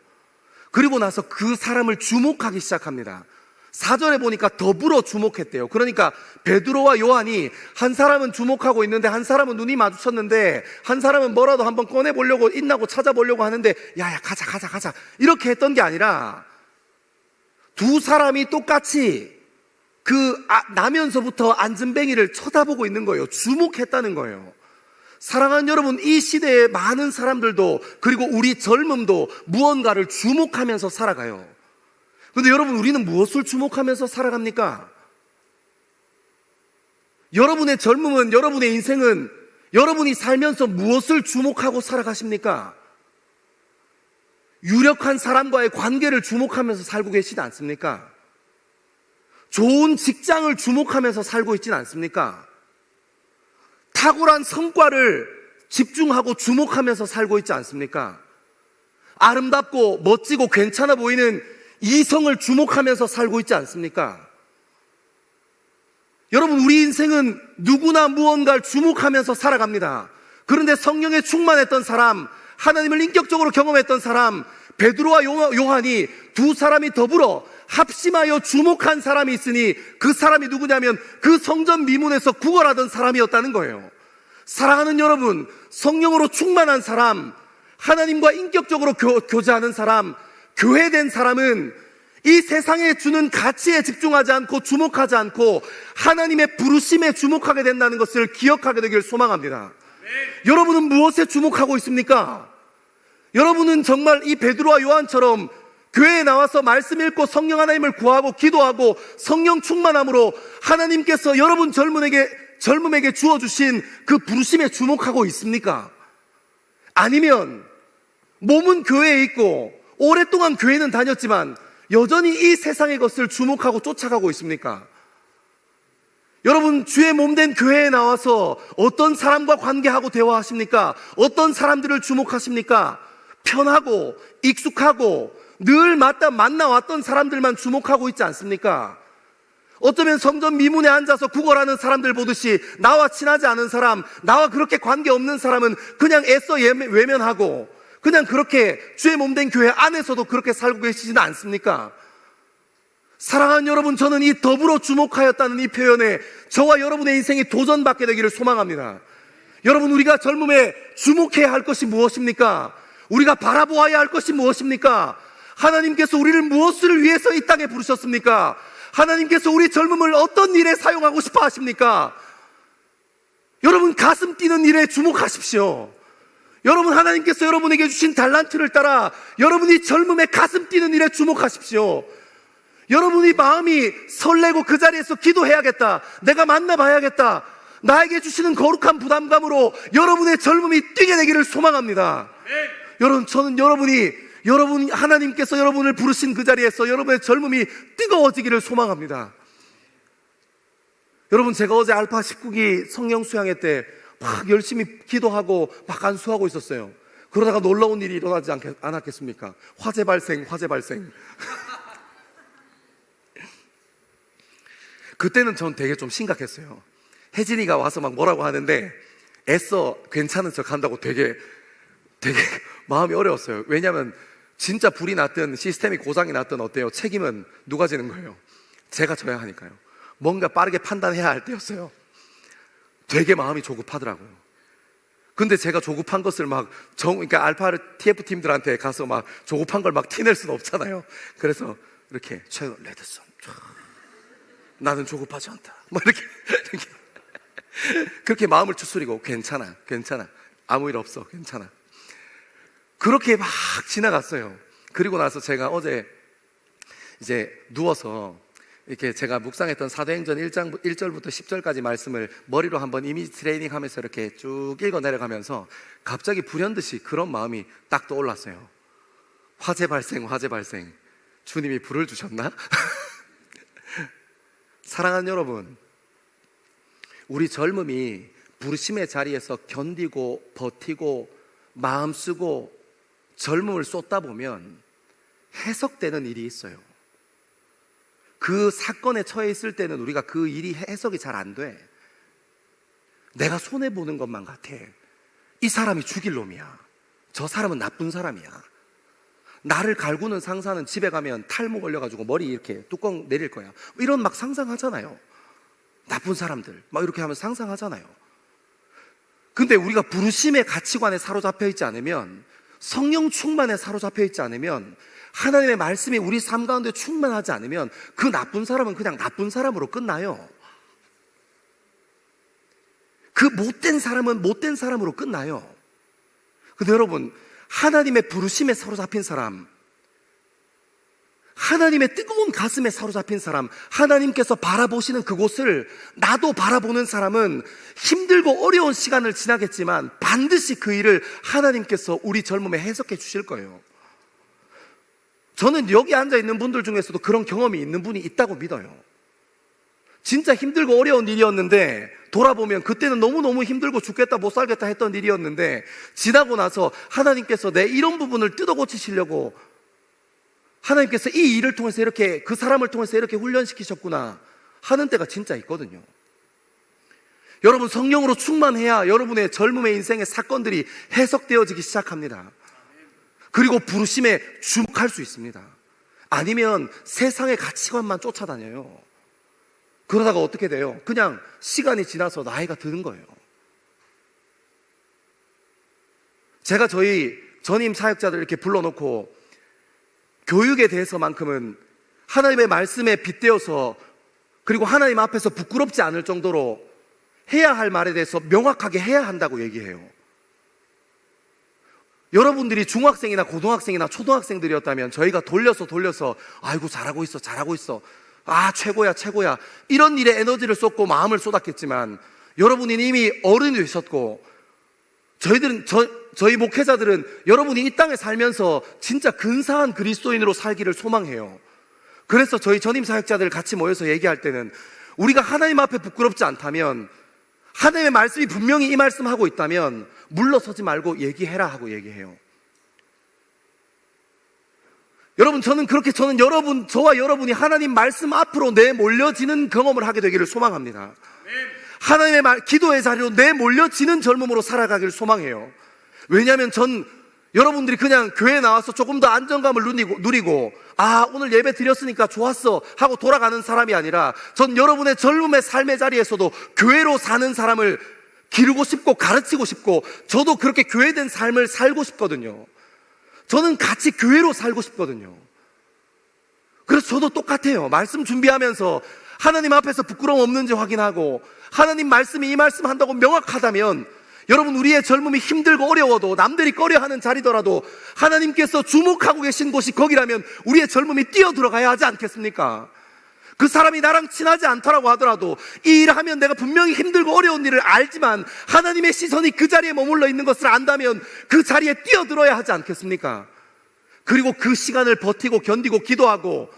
그리고 나서 그 사람을 주목하기 시작합니다. 4절에 보니까 더불어 주목했대요. 그러니까 베드로와 요한이 한 사람은 주목하고 있는데 한 사람은 눈이 마주쳤는데 한 사람은 뭐라도 한번 꺼내보려고 있나고 찾아보려고 하는데 야야 가자 이렇게 했던 게 아니라 두 사람이 똑같이 나면서부터 안전뱅이를 쳐다보고 있는 거예요. 주목했다는 거예요. 사랑하는 여러분, 이 시대의 많은 사람들도 그리고 우리 젊음도 무언가를 주목하면서 살아가요. 그런데 여러분, 우리는 무엇을 주목하면서 살아갑니까? 여러분의 젊음은, 여러분의 인생은 여러분이 살면서 무엇을 주목하고 살아가십니까? 유력한 사람과의 관계를 주목하면서 살고 계시지 않습니까? 좋은 직장을 주목하면서 살고 있지는 않습니까? 탁월한 성과를 집중하고 주목하면서 살고 있지 않습니까? 아름답고 멋지고 괜찮아 보이는 이성을 주목하면서 살고 있지 않습니까? 여러분, 우리 인생은 누구나 무언가를 주목하면서 살아갑니다. 그런데 성령에 충만했던 사람, 하나님을 인격적으로 경험했던 사람, 베드로와 요한이 두 사람이 더불어 합심하여 주목한 사람이 있으니 그 사람이 누구냐면 그 성전 미문에서 구걸하던 사람이었다는 거예요. 사랑하는 여러분, 성령으로 충만한 사람, 하나님과 인격적으로 교제하는 사람, 교회된 사람은 이 세상에 주는 가치에 집중하지 않고 주목하지 않고 하나님의 부르심에 주목하게 된다는 것을 기억하게 되기를 소망합니다. 여러분은 무엇에 주목하고 있습니까? 여러분은 정말 이 베드로와 요한처럼 교회에 나와서 말씀 읽고 성령 하나님을 구하고 기도하고 성령 충만함으로 하나님께서 여러분 젊음에게 주어주신 그 부르심에 주목하고 있습니까? 아니면 몸은 교회에 있고 오랫동안 교회는 다녔지만 여전히 이 세상의 것을 주목하고 쫓아가고 있습니까? 여러분, 주의 몸된 교회에 나와서 어떤 사람과 관계하고 대화하십니까? 어떤 사람들을 주목하십니까? 편하고 익숙하고 늘 만나왔던 사람들만 주목하고 있지 않습니까? 어쩌면 성전 미문에 앉아서 구걸하는 사람들 보듯이 나와 친하지 않은 사람, 나와 그렇게 관계없는 사람은 그냥 애써 외면하고 그냥 그렇게 주의 몸된 교회 안에서도 그렇게 살고 계시지는 않습니까? 사랑하는 여러분, 저는 이 더불어 주목하였다는 이 표현에 저와 여러분의 인생이 도전받게 되기를 소망합니다. 여러분, 우리가 젊음에 주목해야 할 것이 무엇입니까? 우리가 바라보아야 할 것이 무엇입니까? 하나님께서 우리를 무엇을 위해서 이 땅에 부르셨습니까? 하나님께서 우리 젊음을 어떤 일에 사용하고 싶어 하십니까? 여러분, 가슴 뛰는 일에 주목하십시오. 여러분, 하나님께서 여러분에게 주신 달란트를 따라 여러분이 젊음에 가슴 뛰는 일에 주목하십시오. 여러분이 마음이 설레고 그 자리에서 기도해야겠다, 내가 만나봐야겠다, 나에게 주시는 거룩한 부담감으로 여러분의 젊음이 뛰게 되기를 소망합니다. 여러분, 저는 여러분 하나님께서 여러분을 부르신 그 자리에서 여러분의 젊음이 뜨거워지기를 소망합니다. 여러분, 제가 어제 알파 19기 성령 수양회 때 막 열심히 기도하고 막 안수하고 있었어요. 그러다가 놀라운 일이 일어나지 않았겠습니까? 화재 발생. 그때는 전 되게 좀 심각했어요. 혜진이가 와서 막 뭐라고 하는데 애써 괜찮은 척 한다고 되게 마음이 어려웠어요. 왜냐하면 진짜 불이 났든 시스템이 고장이 났든 어때요? 책임은 누가 지는 거예요? 제가 져야 하니까요. 뭔가 빠르게 판단해야 할 때였어요. 되게 마음이 조급하더라고요. 근데 제가 조급한 것을 그러니까 알파 TF 팀들한테 가서 막 조급한 걸 막 티낼 수는 없잖아요. 그래서 이렇게 레드썬, 나는 조급하지 않다, 이렇게 그렇게 마음을 추스리고 괜찮아, 아무 일 없어, 괜찮아. 그렇게 막 지나갔어요. 그리고 나서 제가 어제 이제 누워서 이렇게 제가 묵상했던 사도행전 1절부터 10절까지 말씀을 머리로 한번 이미지 트레이닝 하면서 이렇게 쭉 읽어 내려가면서 갑자기 불현듯이 그런 마음이 딱 떠올랐어요. 화재 발생. 주님이 불을 주셨나? 사랑하는 여러분, 우리 젊음이 부르심의 자리에서 견디고 버티고 마음 쓰고 젊음을 쏟다 보면 해석되는 일이 있어요. 그 사건에 처해 있을 때는 우리가 그 일이 해석이 잘 안 돼. 내가 손해보는 것만 같아. 이 사람이 죽일 놈이야, 저 사람은 나쁜 사람이야, 나를 갈구는 상사는 집에 가면 탈모 걸려가지고 머리 이렇게 뚜껑 내릴 거야, 이런 막 상상하잖아요. 나쁜 사람들 막 이렇게 하면 상상하잖아요. 근데 우리가 부르심의 가치관에 사로잡혀 있지 않으면, 성령 충만에 사로잡혀 있지 않으면, 하나님의 말씀이 우리 삶 가운데 충만하지 않으면 그 나쁜 사람은 그냥 나쁜 사람으로 끝나요. 그 못된 사람은 못된 사람으로 끝나요. 근데 여러분, 하나님의 부르심에 사로잡힌 사람, 하나님의 뜨거운 가슴에 사로잡힌 사람, 하나님께서 바라보시는 그곳을 나도 바라보는 사람은 힘들고 어려운 시간을 지나겠지만 반드시 그 일을 하나님께서 우리 젊음에 해석해 주실 거예요. 저는 여기 앉아있는 분들 중에서도 그런 경험이 있는 분이 있다고 믿어요. 진짜 힘들고 어려운 일이었는데 돌아보면 그때는 너무너무 힘들고 죽겠다 못 살겠다 했던 일이었는데 지나고 나서 하나님께서 내 이런 부분을 뜯어 고치시려고 하나님께서 이 일을 통해서 이렇게, 그 사람을 통해서 이렇게 훈련시키셨구나 하는 때가 진짜 있거든요. 여러분, 성령으로 충만해야 여러분의 젊음의 인생의 사건들이 해석되어지기 시작합니다. 그리고 부르심에 주목할 수 있습니다. 아니면 세상의 가치관만 쫓아다녀요. 그러다가 어떻게 돼요? 그냥 시간이 지나서 나이가 드는 거예요. 제가 저희 전임 사역자들 이렇게 불러놓고 교육에 대해서만큼은 하나님의 말씀에 빗대어서, 그리고 하나님 앞에서 부끄럽지 않을 정도로 해야 할 말에 대해서 명확하게 해야 한다고 얘기해요. 여러분들이 중학생이나 고등학생이나 초등학생들이었다면 저희가 돌려서 아이고 잘하고 있어, 아 최고야 이런 일에 에너지를 쏟고 마음을 쏟았겠지만, 여러분이 이미 어른이 되셨고, 저희 목회자들은 여러분이 이 땅에 살면서 진짜 근사한 그리스도인으로 살기를 소망해요. 그래서 저희 전임 사역자들 같이 모여서 얘기할 때는, 우리가 하나님 앞에 부끄럽지 않다면, 하나님의 말씀이 분명히 이 말씀하고 있다면 물러서지 말고 얘기해라 하고 얘기해요. 여러분, 저는 저와 여러분이 하나님 말씀 앞으로 내몰려지는 경험을 하게 되기를 소망합니다. 하나님의 기도의 자리로 내몰려지는 젊음으로 살아가기를 소망해요. 왜냐하면 여러분들이 그냥 교회에 나와서 조금 더 안정감을 누리고 아 오늘 예배 드렸으니까 좋았어 하고 돌아가는 사람이 아니라, 전 여러분의 젊음의 삶의 자리에서도 교회로 사는 사람을 기르고 싶고 가르치고 싶고, 저도 그렇게 교회된 삶을 살고 싶거든요. 저는 같이 교회로 살고 싶거든요. 그래서 저도 똑같아요. 말씀 준비하면서 하나님 앞에서 부끄러움 없는지 확인하고, 하나님 말씀이 이 말씀 한다고 명확하다면, 여러분 우리의 젊음이 힘들고 어려워도, 남들이 꺼려하는 자리더라도 하나님께서 주목하고 계신 곳이 거기라면 우리의 젊음이 뛰어들어가야 하지 않겠습니까? 그 사람이 나랑 친하지 않더라고 하더라도, 이 일을 하면 내가 분명히 힘들고 어려운 일을 알지만 하나님의 시선이 그 자리에 머물러 있는 것을 안다면 그 자리에 뛰어들어야 하지 않겠습니까? 그리고 그 시간을 버티고 견디고 기도하고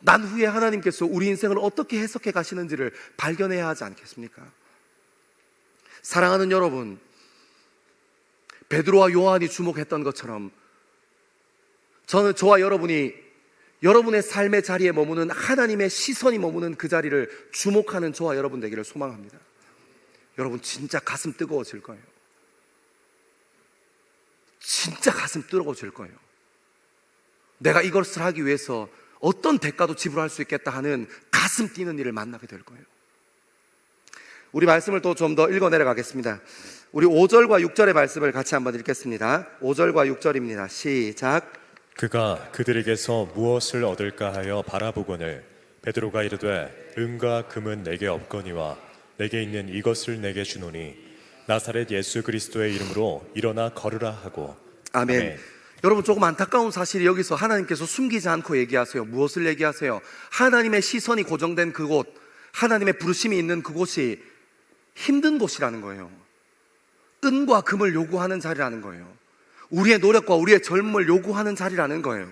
난 후에 하나님께서 우리 인생을 어떻게 해석해 가시는지를 발견해야 하지 않겠습니까? 사랑하는 여러분, 베드로와 요한이 주목했던 것처럼 저와 여러분이 여러분의 삶의 자리에 머무는 하나님의 시선이 머무는 그 자리를 주목하는 저와 여러분 되기를 소망합니다. 여러분 진짜 가슴 뜨거워질 거예요. 진짜 가슴 뜨거워질 거예요. 내가 이것을 하기 위해서 어떤 대가도 지불할 수 있겠다 하는 가슴 뛰는 일을 만나게 될 거예요. 우리 말씀을 또 좀 더 읽어 내려가겠습니다. 우리 5절과 6절의 말씀을 같이 한번 읽겠습니다. 5절과 6절입니다. 시작. 그가 그들에게서 무엇을 얻을까 하여 바라보거늘 베드로가 이르되 은과 금은 내게 없거니와 내게 있는 이것을 내게 주노니 나사렛 예수 그리스도의 이름으로 일어나 걸으라 하고. 아멘. 아멘. 여러분 조금 안타까운 사실이, 여기서 하나님께서 숨기지 않고 얘기하세요. 무엇을 얘기하세요? 하나님의 시선이 고정된 그곳, 하나님의 부르심이 있는 그곳이 힘든 곳이라는 거예요. 은과 금을 요구하는 자리라는 거예요. 우리의 노력과 우리의 젊음을 요구하는 자리라는 거예요.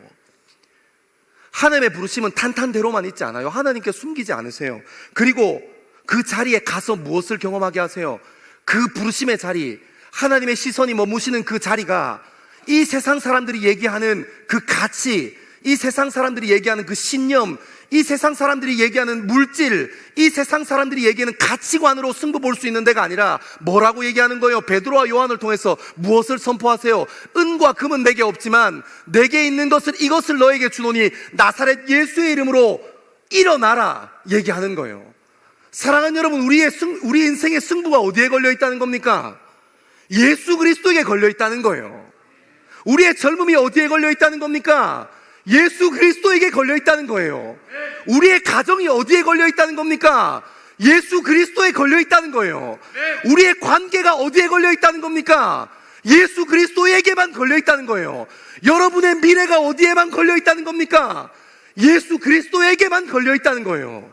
하나님의 부르심은 탄탄대로만 있지 않아요. 하나님께 숨기지 않으세요. 그리고 그 자리에 가서 무엇을 경험하게 하세요? 그 부르심의 자리, 하나님의 시선이 머무시는 그 자리가 이 세상 사람들이 얘기하는 그 가치, 이 세상 사람들이 얘기하는 그 신념, 이 세상 사람들이 얘기하는 물질, 이 세상 사람들이 얘기하는 가치관으로 승부 볼 수 있는 데가 아니라 뭐라고 얘기하는 거예요? 베드로와 요한을 통해서 무엇을 선포하세요? 은과 금은 내게 없지만 내게 있는 것을 이것을 너에게 주노니 나사렛 예수의 이름으로 일어나라 얘기하는 거예요. 사랑하는 여러분, 우리 인생의 승부가 어디에 걸려 있다는 겁니까? 예수 그리스도에게 걸려 있다는 거예요. 우리의 젊음이 어디에 걸려 있다는 겁니까? 예수 그리스도에게 걸려 있다는 거예요. 우리의 가정이 어디에 걸려 있다는 겁니까? 예수 그리스도에 걸려 있다는 거예요. 우리의 관계가 어디에 걸려 있다는 겁니까? 예수 그리스도에게만 걸려 있다는 거예요. 여러분의 미래가 어디에만 걸려 있다는 겁니까? 예수 그리스도에게만 걸려 있다는 거예요.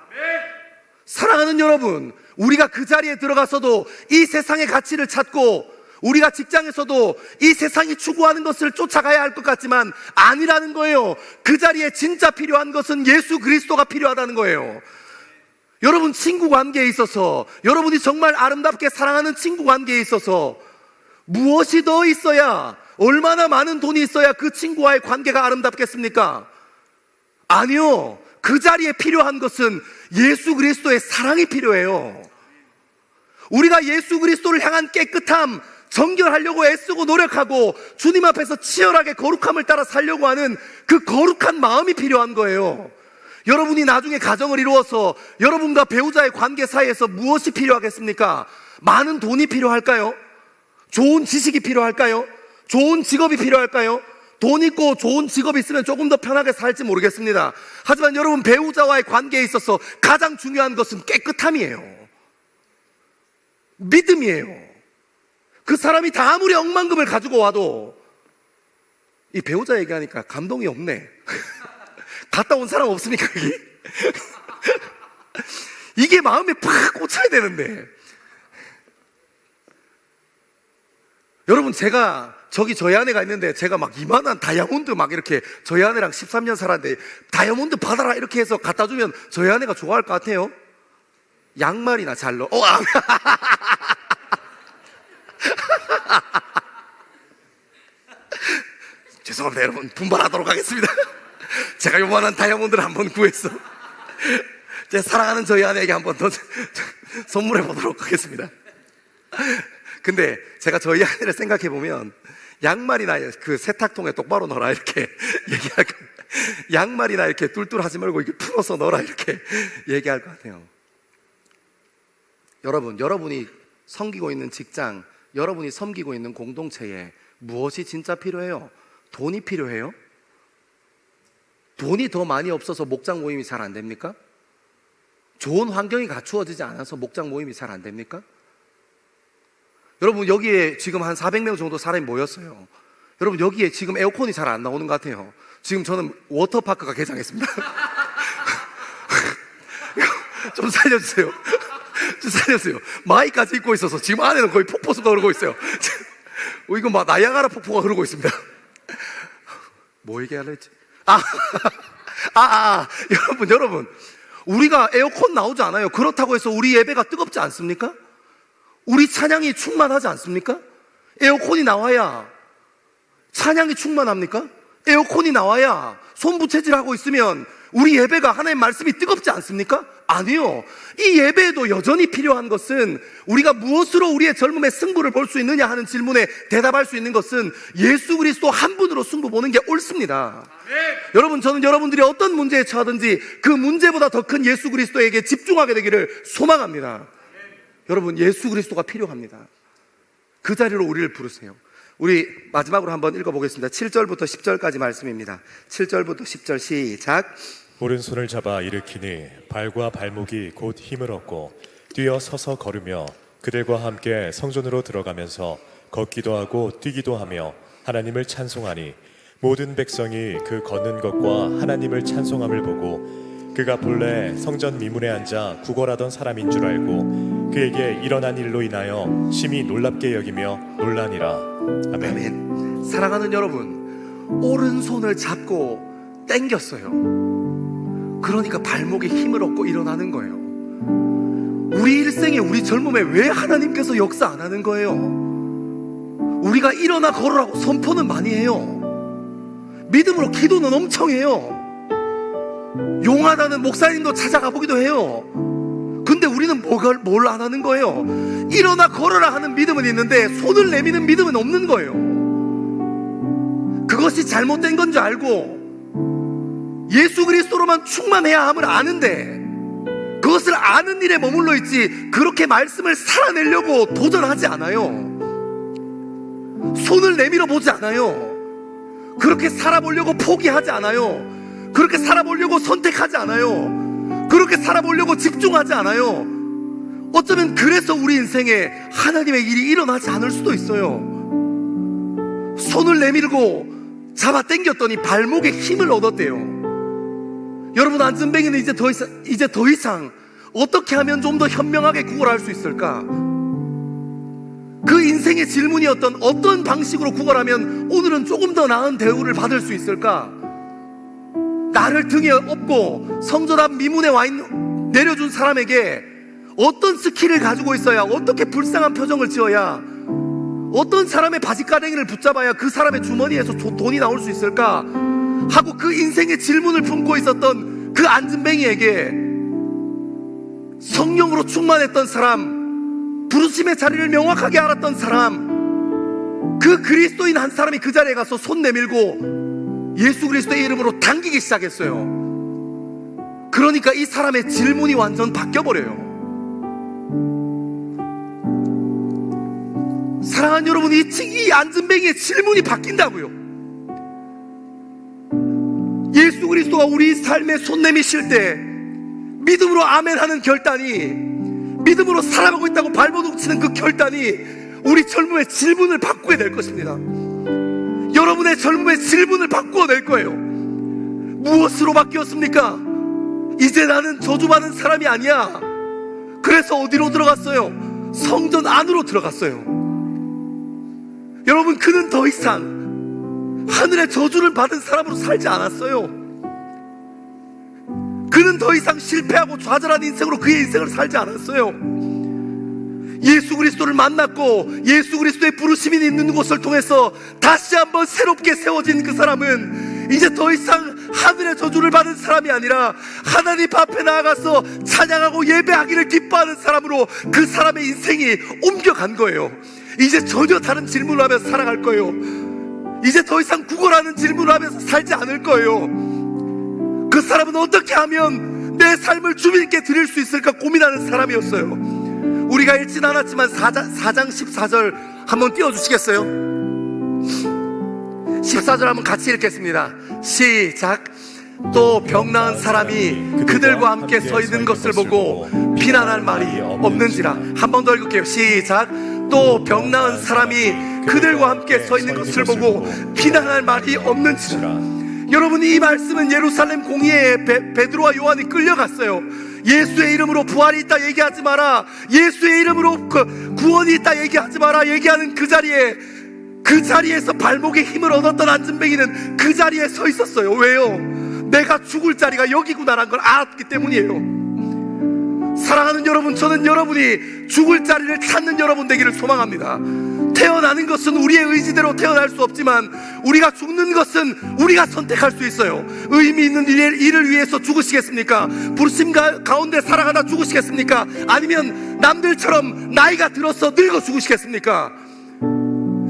사랑하는 여러분, 우리가 그 자리에 들어가서도 이 세상의 가치를 찾고, 우리가 직장에서도 이 세상이 추구하는 것을 쫓아가야 할 것 같지만 아니라는 거예요. 그 자리에 진짜 필요한 것은 예수 그리스도가 필요하다는 거예요. 여러분 친구 관계에 있어서, 여러분이 정말 아름답게 사랑하는 친구 관계에 있어서 무엇이 더 있어야, 얼마나 많은 돈이 있어야 그 친구와의 관계가 아름답겠습니까? 아니요. 그 자리에 필요한 것은 예수 그리스도의 사랑이 필요해요. 우리가 예수 그리스도를 향한 깨끗함, 정결하려고 애쓰고 노력하고 주님 앞에서 치열하게 거룩함을 따라 살려고 하는 그 거룩한 마음이 필요한 거예요. 여러분이 나중에 가정을 이루어서 여러분과 배우자의 관계 사이에서 무엇이 필요하겠습니까? 많은 돈이 필요할까요? 좋은 지식이 필요할까요? 좋은 직업이 필요할까요? 돈 있고 좋은 직업이 있으면 조금 더 편하게 살지 모르겠습니다. 하지만 여러분, 배우자와의 관계에 있어서 가장 중요한 것은 깨끗함이에요. 믿음이에요. 그 사람이 다 아무리 억만금을 가지고 와도, 이 배우자 얘기하니까 감동이 없네. 갔다 온 사람 없습니까, 여기? 이게 마음에 팍 꽂혀야 되는데. 여러분, 제가 저희 아내가 있는데, 제가 막 이만한 다이아몬드 막 이렇게, 저희 아내랑 13년 살았는데 다이아몬드 받아라 이렇게 해서 갖다 주면 저희 아내가 좋아할 것 같아요? 양말이나 잘 넣어. 죄송합니다, 여러분. 분발하도록 하겠습니다. 제가 요만한 다이아몬드를 한번 구해서 제 사랑하는 저희 아내에게 한번 더 선물해 보도록 하겠습니다. 근데 제가 저희 아내를 생각해 보면, 양말이나 그 세탁통에 똑바로 넣어라 이렇게 얘기할 거, 양말이나 이렇게 뚫뚫하지 말고 이렇게 풀어서 넣어라 이렇게 얘기할 것 같아요. 여러분, 여러분이 섬기고 있는 직장, 여러분이 섬기고 있는 공동체에 무엇이 진짜 필요해요? 돈이 필요해요? 돈이 더 많이 없어서 목장 모임이 잘 안 됩니까? 좋은 환경이 갖추어지지 않아서 목장 모임이 잘 안 됩니까? 여러분, 여기에 지금 한 400명 정도 사람이 모였어요. 여러분, 여기에 지금 에어컨이 잘 안 나오는 것 같아요. 지금 저는 워터파크가 개장했습니다. 좀 살려주세요. 좀 살려주세요. 마이까지 입고 있어서 지금 안에는 거의 폭포수가 흐르고 있어요. 이거 막 나야가라 폭포가 흐르고 있습니다. 뭐 얘기하려 했지? 여러분, 우리가 에어컨 나오지 않아요. 그렇다고 해서 우리 예배가 뜨겁지 않습니까? 우리 찬양이 충만하지 않습니까? 에어컨이 나와야 찬양이 충만합니까? 에어컨이 나와야 손부채질하고 있으면 우리 예배가 하나님의 말씀이 뜨겁지 않습니까? 아니요. 이 예배에도 여전히 필요한 것은, 우리가 무엇으로 우리의 젊음의 승부를 볼 수 있느냐 하는 질문에 대답할 수 있는 것은 예수 그리스도 한 분으로 승부 보는 게 옳습니다. 여러분, 저는 여러분들이 어떤 문제에 처하든지 그 문제보다 더 큰 예수 그리스도에게 집중하게 되기를 소망합니다. 여러분, 예수 그리스도가 필요합니다. 그 자리로 우리를 부르세요. 우리 마지막으로 한번 읽어보겠습니다. 7절부터 10절까지 말씀입니다. 7절부터 10절 시작. 오른손을 잡아 일으키니 발과 발목이 곧 힘을 얻고 뛰어 서서 걸으며 그들과 함께 성전으로 들어가면서 걷기도 하고 뛰기도 하며 하나님을 찬송하니, 모든 백성이 그 걷는 것과 하나님을 찬송함을 보고 그가 본래 성전 미문에 앉아 구걸하던 사람인 줄 알고 그에게 일어난 일로 인하여 심히 놀랍게 여기며 놀라니라. 아멘. 아멘. 사랑하는 여러분, 오른손을 잡고 당겼어요. 그러니까 발목에 힘을 얻고 일어나는 거예요. 우리 일생에, 우리 젊음에 왜 하나님께서 역사 안 하는 거예요? 우리가 일어나 걸으라고 선포는 많이 해요. 믿음으로 기도는 엄청 해요. 용하다는 목사님도 찾아가 보기도 해요. 근데 우리는 뭘 안 하는 거예요? 일어나 걸어라 하는 믿음은 있는데 손을 내미는 믿음은 없는 거예요. 그것이 잘못된 건 줄 알고 예수 그리스도로만 충만해야 함을 아는데, 그것을 아는 일에 머물러 있지 그렇게 말씀을 살아내려고 도전하지 않아요. 손을 내밀어 보지 않아요. 그렇게 살아보려고 포기하지 않아요. 그렇게 살아보려고 선택하지 않아요. 그렇게 살아보려고 집중하지 않아요. 어쩌면 그래서 우리 인생에 하나님의 일이 일어나지 않을 수도 있어요. 손을 내밀고 잡아 당겼더니 발목에 힘을 얻었대요. 여러분, 안전뱅이는 이제 더 이상 어떻게 하면 좀 더 현명하게 구걸할 수 있을까? 그 인생의 질문이었던, 어떤 방식으로 구걸하면 오늘은 조금 더 나은 대우를 받을 수 있을까? 나를 등에 업고 성전 앞 미문에 내려준 사람에게 어떤 스킬을 가지고 있어야, 어떻게 불쌍한 표정을 지어야, 어떤 사람의 바지가랭이를 붙잡아야 그 사람의 주머니에서 돈이 나올 수 있을까 하고 그 인생의 질문을 품고 있었던 그 안진뱅이에게 성령으로 충만했던 사람, 부르심의 자리를 명확하게 알았던 사람, 그 그리스도인 한 사람이 그 자리에 가서 손 내밀고 예수 그리스도의 이름으로 당기기 시작했어요. 그러니까 이 사람의 질문이 완전 바뀌어버려요. 사랑하는 여러분, 이 안전뱅이의 질문이 바뀐다고요. 예수 그리스도가 우리 삶에 손 내미실 때 믿음으로 아멘 하는 결단이, 믿음으로 살아가고 있다고 발버둥치는 그 결단이 우리 젊음의 질문을 바꾸게 될 것입니다. 여러분의 젊음의 질문을 바꾸어 낼 거예요. 무엇으로 바뀌었습니까? 이제 나는 저주받은 사람이 아니야. 그래서 어디로 들어갔어요? 성전 안으로 들어갔어요. 여러분, 그는 더 이상 하늘의 저주를 받은 사람으로 살지 않았어요. 그는 더 이상 실패하고 좌절한 인생으로 그의 인생을 살지 않았어요. 예수 그리스도를 만났고 예수 그리스도의 부르심이 있는 곳을 통해서 다시 한번 새롭게 세워진 그 사람은 이제 더 이상 하늘의 저주를 받은 사람이 아니라 하나님 앞에 나아가서 찬양하고 예배하기를 기뻐하는 사람으로 그 사람의 인생이 옮겨간 거예요. 이제 전혀 다른 질문을 하면서 살아갈 거예요. 이제 더 이상 구걸하는 질문을 하면서 살지 않을 거예요. 그 사람은 어떻게 하면 내 삶을 주님께 드릴 수 있을까 고민하는 사람이었어요. 우리가 읽진 않았지만 4장 14절 한번 띄워주시겠어요? 14절 한번 같이 읽겠습니다. 시작. 또 병 나은 사람이 그들과 함께 서 있는 것을 보고 비난할 말이 없는지라. 한 번 더 읽을게요. 시작. 또 병 나은 사람이 그들과 함께 서 있는 것을 보고 비난할 말이 없는지라. 여러분, 이 말씀은 예루살렘 공의회에 베드로와 요한이 끌려갔어요. 예수의 이름으로 부활이 있다 얘기하지 마라, 예수의 이름으로 구원이 있다 얘기하지 마라 얘기하는 그 자리에서 발목에 힘을 얻었던 안전뱅이는 그 자리에 서 있었어요. 왜요? 내가 죽을 자리가 여기구나라는 걸 알았기 때문이에요. 사랑하는 여러분, 저는 여러분이 죽을 자리를 찾는 여러분 되기를 소망합니다. 태어나는 것은 우리의 의지대로 태어날 수 없지만 우리가 죽는 것은 우리가 선택할 수 있어요. 의미 있는 일을 위해서 죽으시겠습니까? 부르심 가운데 살아가다 죽으시겠습니까? 아니면 남들처럼 나이가 들어서 늙어 죽으시겠습니까?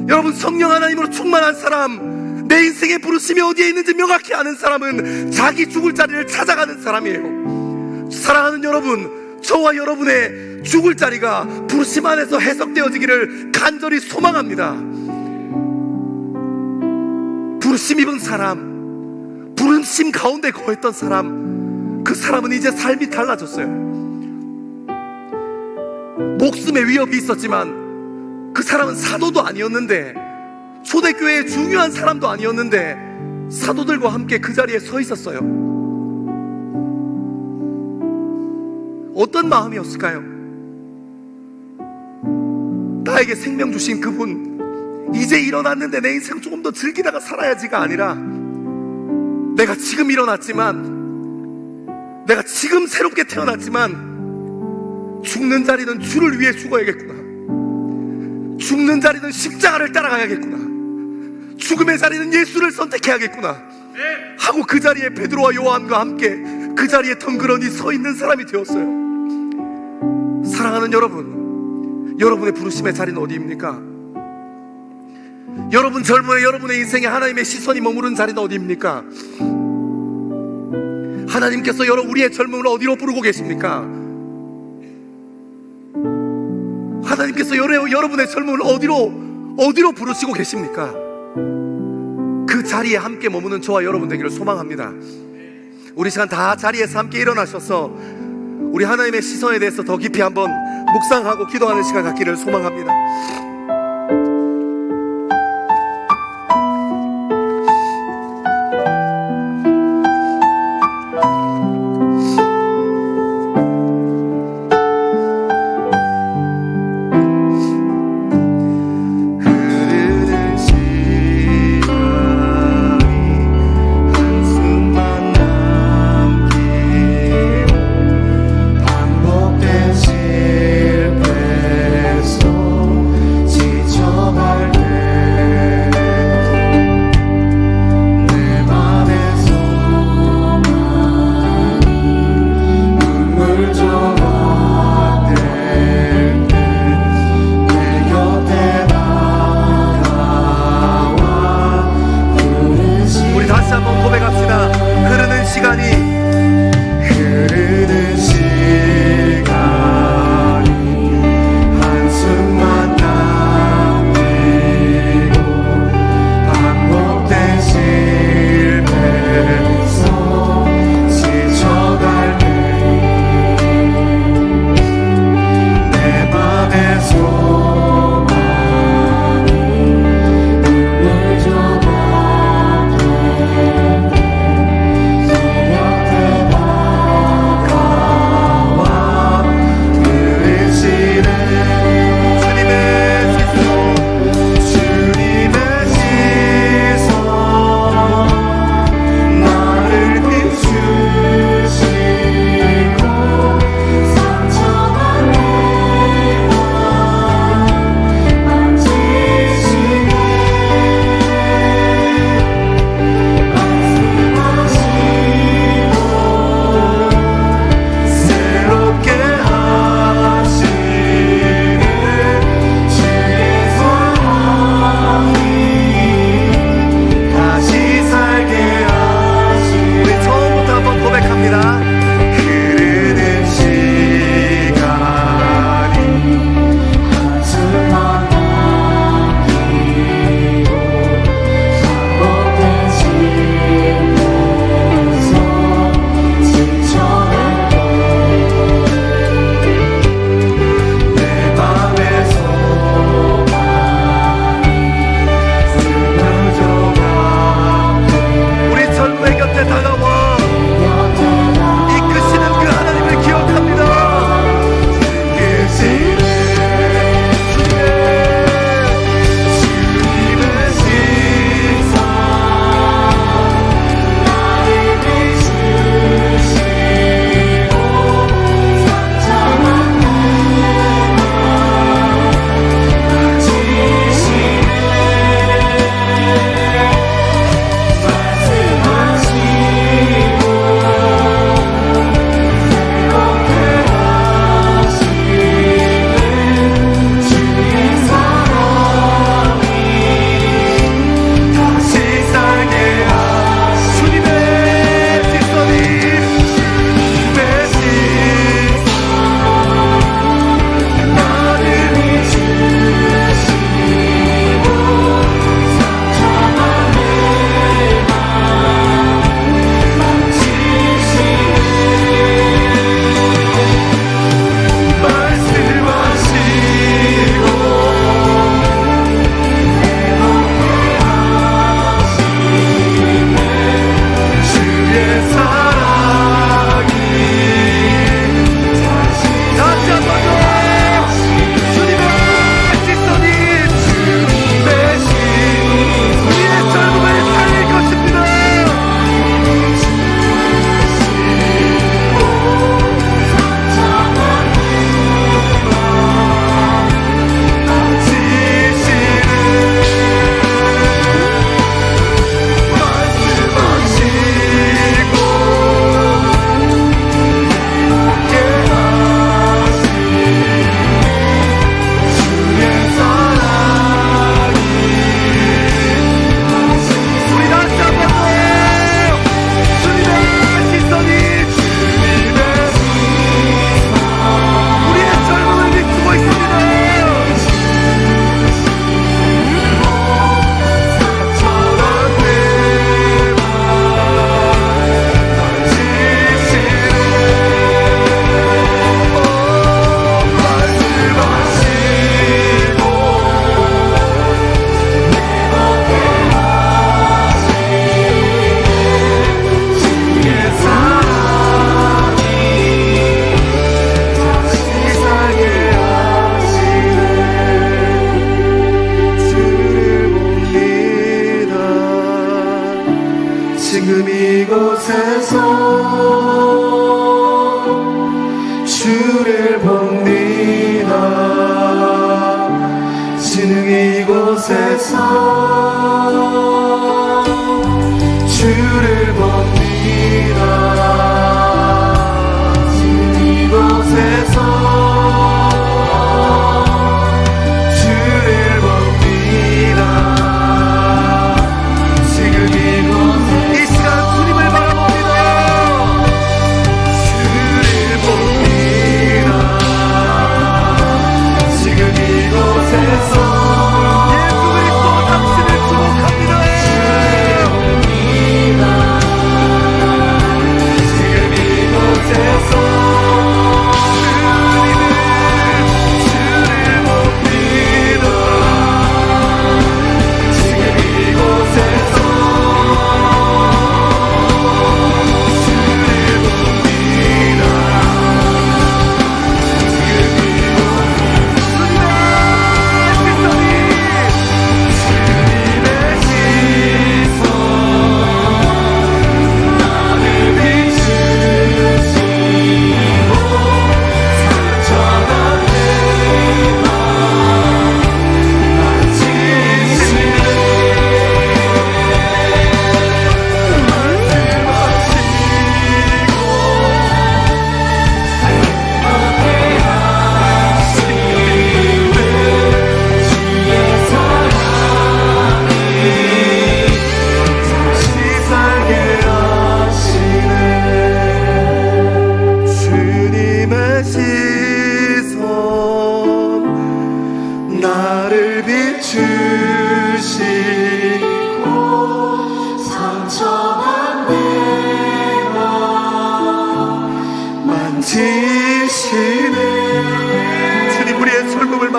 여러분, 성령 하나님으로 충만한 사람, 내 인생의 부르심이 어디에 있는지 명확히 아는 사람은 자기 죽을 자리를 찾아가는 사람이에요. 사랑하는 여러분, 저와 여러분의 죽을 자리가 부르심 안에서 해석되어지기를 간절히 소망합니다. 부르심 입은 사람, 부르심 가운데 거했던 사람, 그 사람은 이제 삶이 달라졌어요. 목숨의 위협이 있었지만 그 사람은 사도도 아니었는데, 초대교회의 중요한 사람도 아니었는데 사도들과 함께 그 자리에 서 있었어요. 어떤 마음이었을까요? 나에게 생명 주신 그분, 이제 일어났는데 내 인생 조금 더 즐기다가 살아야지가 아니라, 내가 지금 일어났지만, 내가 지금 새롭게 태어났지만 죽는 자리는 주를 위해 죽어야겠구나, 죽는 자리는 십자가를 따라가야겠구나, 죽음의 자리는 예수를 선택해야겠구나 하고 그 자리에 베드로와 요한과 함께 그 자리에 덩그러니 서 있는 사람이 되었어요. 사랑하는 여러분, 여러분의 부르심의 자리는 어디입니까? 여러분 젊음의 여러분의 인생에 하나님의 시선이 머무른 자리는 어디입니까? 하나님께서 우리의 젊음을 어디로 부르고 계십니까? 하나님께서 여러분의 젊음을 어디로 부르시고 계십니까? 그 자리에 함께 머무는 저와 여러분 되기를 소망합니다. 우리 시간 다 자리에서 함께 일어나셔서 우리 하나님의 시선에 대해서 더 깊이 한번 묵상하고 기도하는 시간 갖기를 소망합니다. 반복된 실패 속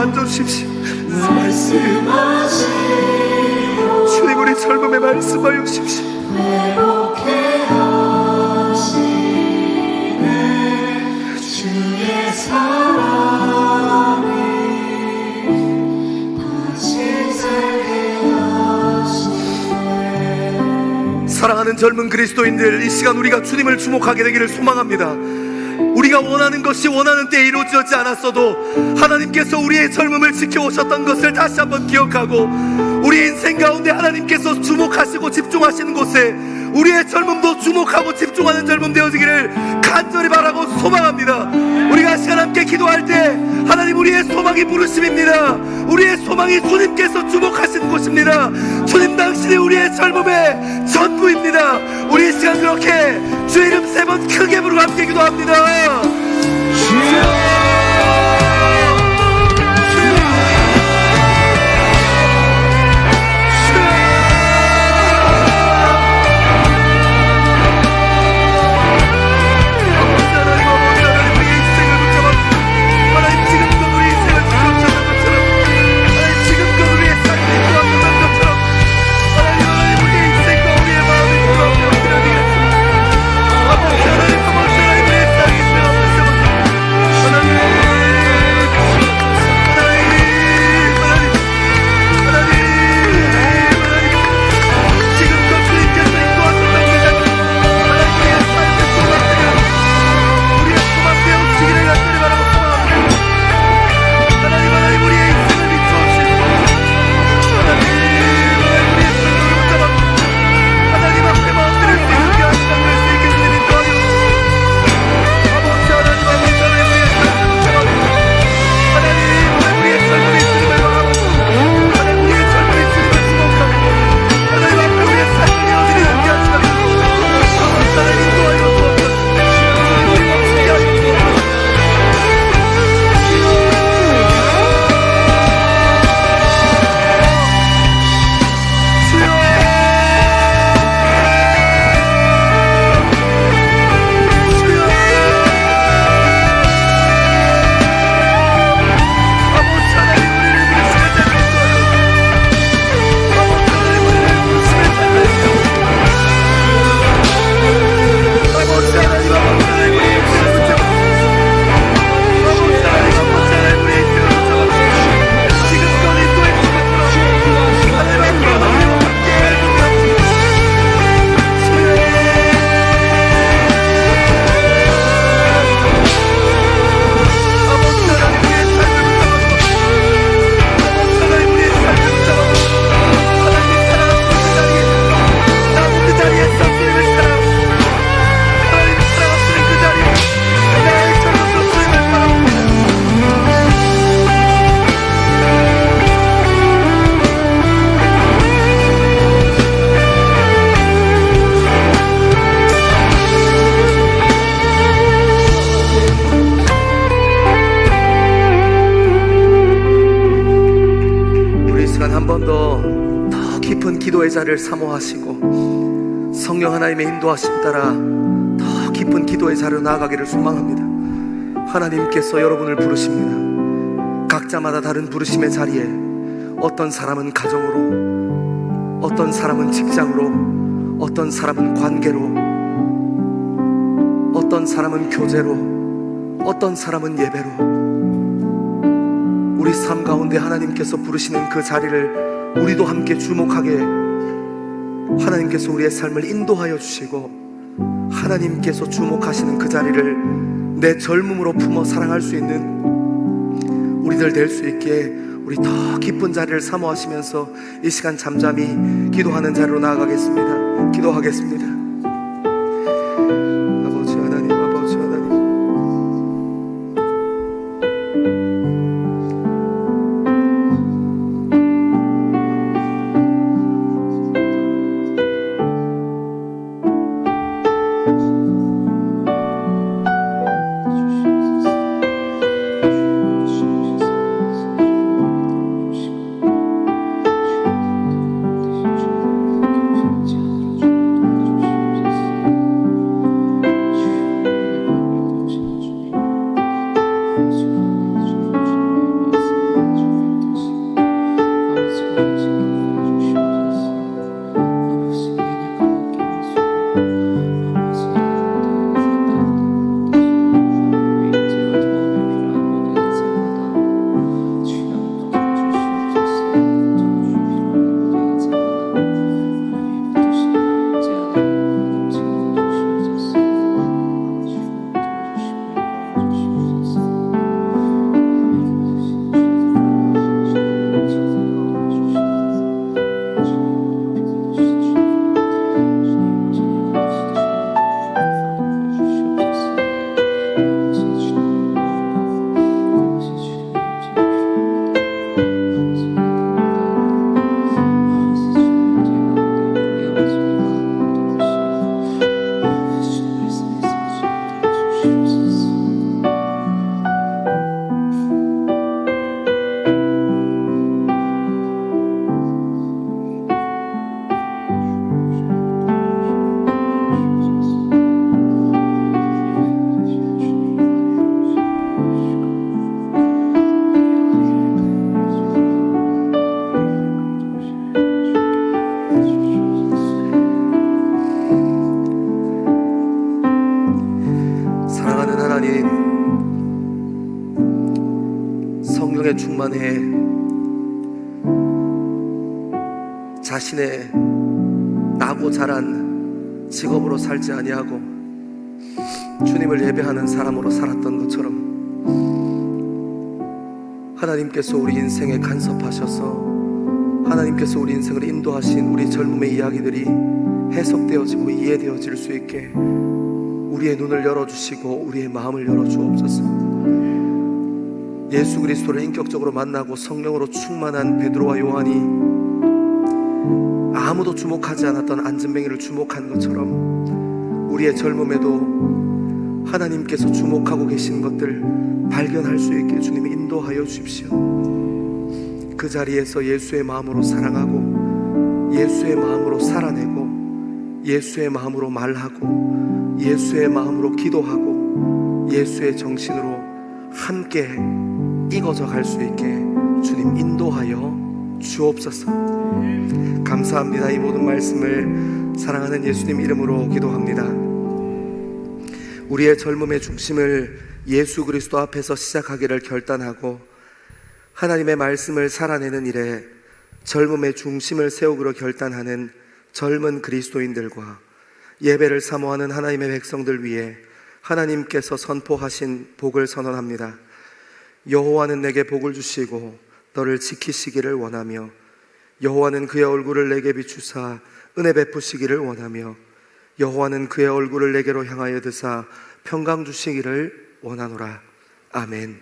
만져주십시오. 주님, 우리 젊음에 말씀하여 주십시오. 회복해 하시네 주의 사랑이 다시 살게 하시네. 사랑하는 젊은 그리스도인들, 이 시간 우리가 주님을 주목하게 되기를 소망합니다. 우리가 원하는 것이 원하는 때에 이루어지지 않았어도 하나님께서 우리의 젊음을 지켜오셨던 것을 다시 한번 기억하고, 우리 인생 가운데 하나님께서 주목하시고 집중하시는 곳에 우리의 젊음도 주목하고 집중하는 젊음 되어지기를 간절히 바라고 소망합니다. 우리가 시간 함께 기도할 때 하나님, 우리의 소망이 부르심입니다. 우리의 소망이 주님께서 주목하시는 곳입니다. 주님, 당신이 우리의 젊음의 전부입니다. 우리 이 시간 그렇게 주의 이름 3번 크게 부르고 함께 기도합니다. 기도의 자리를 사모하시고 성령 하나님의 인도하심 따라 더 깊은 기도의 자리로 나아가기를 소망합니다. 하나님께서 여러분을 부르십니다. 각자마다 다른 부르심의 자리에, 어떤 사람은 가정으로, 어떤 사람은 직장으로, 어떤 사람은 관계로, 어떤 사람은 교제로, 어떤 사람은 예배로, 우리 삶 가운데 하나님께서 부르시는 그 자리를 우리도 함께 주목하게 하나님께서 우리의 삶을 인도하여 주시고, 하나님께서 주목하시는 그 자리를 내 젊음으로 품어 사랑할 수 있는 우리들 될 수 있기에 우리 더 깊은 자리를 사모하시면서 이 시간 잠잠히 기도하는 자리로 나아가겠습니다. 기도하겠습니다. 아버지 하나님, 아버지 하나님, 성령에 충만해 자신의 나고 자란 직업으로 살지 아니하고 주님을 예배하는 사람으로 살았던 것처럼 하나님께서 우리 인생에 간섭하셔서 하나님께서 우리 인생을 인도하신 우리 젊음의 이야기들이 해석되어지고 이해되어질 수 있게 우리의 눈을 열어주시고 우리의 마음을 열어주옵소서. 예수 그리스도를 인격적으로 만나고 성령으로 충만한 베드로와 요한이 아무도 주목하지 않았던 안전뱅이를 주목한 것처럼 우리의 젊음에도 하나님께서 주목하고 계신 것들 발견할 수 있게 주님이 인도하여 주십시오. 그 자리에서 예수의 마음으로 사랑하고 예수의 마음으로 살아내고 예수의 마음으로 말하고 예수의 마음으로 기도하고 예수의 정신으로 함께 익어져 갈 수 있게 주님 인도하여 주옵소서. 감사합니다. 이 모든 말씀을 사랑하는 예수님 이름으로 기도합니다. 우리의 젊음의 중심을 예수 그리스도 앞에서 시작하기를 결단하고 하나님의 말씀을 살아내는 일에 젊음의 중심을 세우기로 결단하는 젊은 그리스도인들과 예배를 사모하는 하나님의 백성들 위해 하나님께서 선포하신 복을 선언합니다. 여호와는 내게 복을 주시고 너를 지키시기를 원하며 여호와는 그의 얼굴을 내게 비추사 은혜 베푸시기를 원하며 여호와는 그의 얼굴을 내게로 향하여 드사 평강 주시기를 원하노라. 아멘.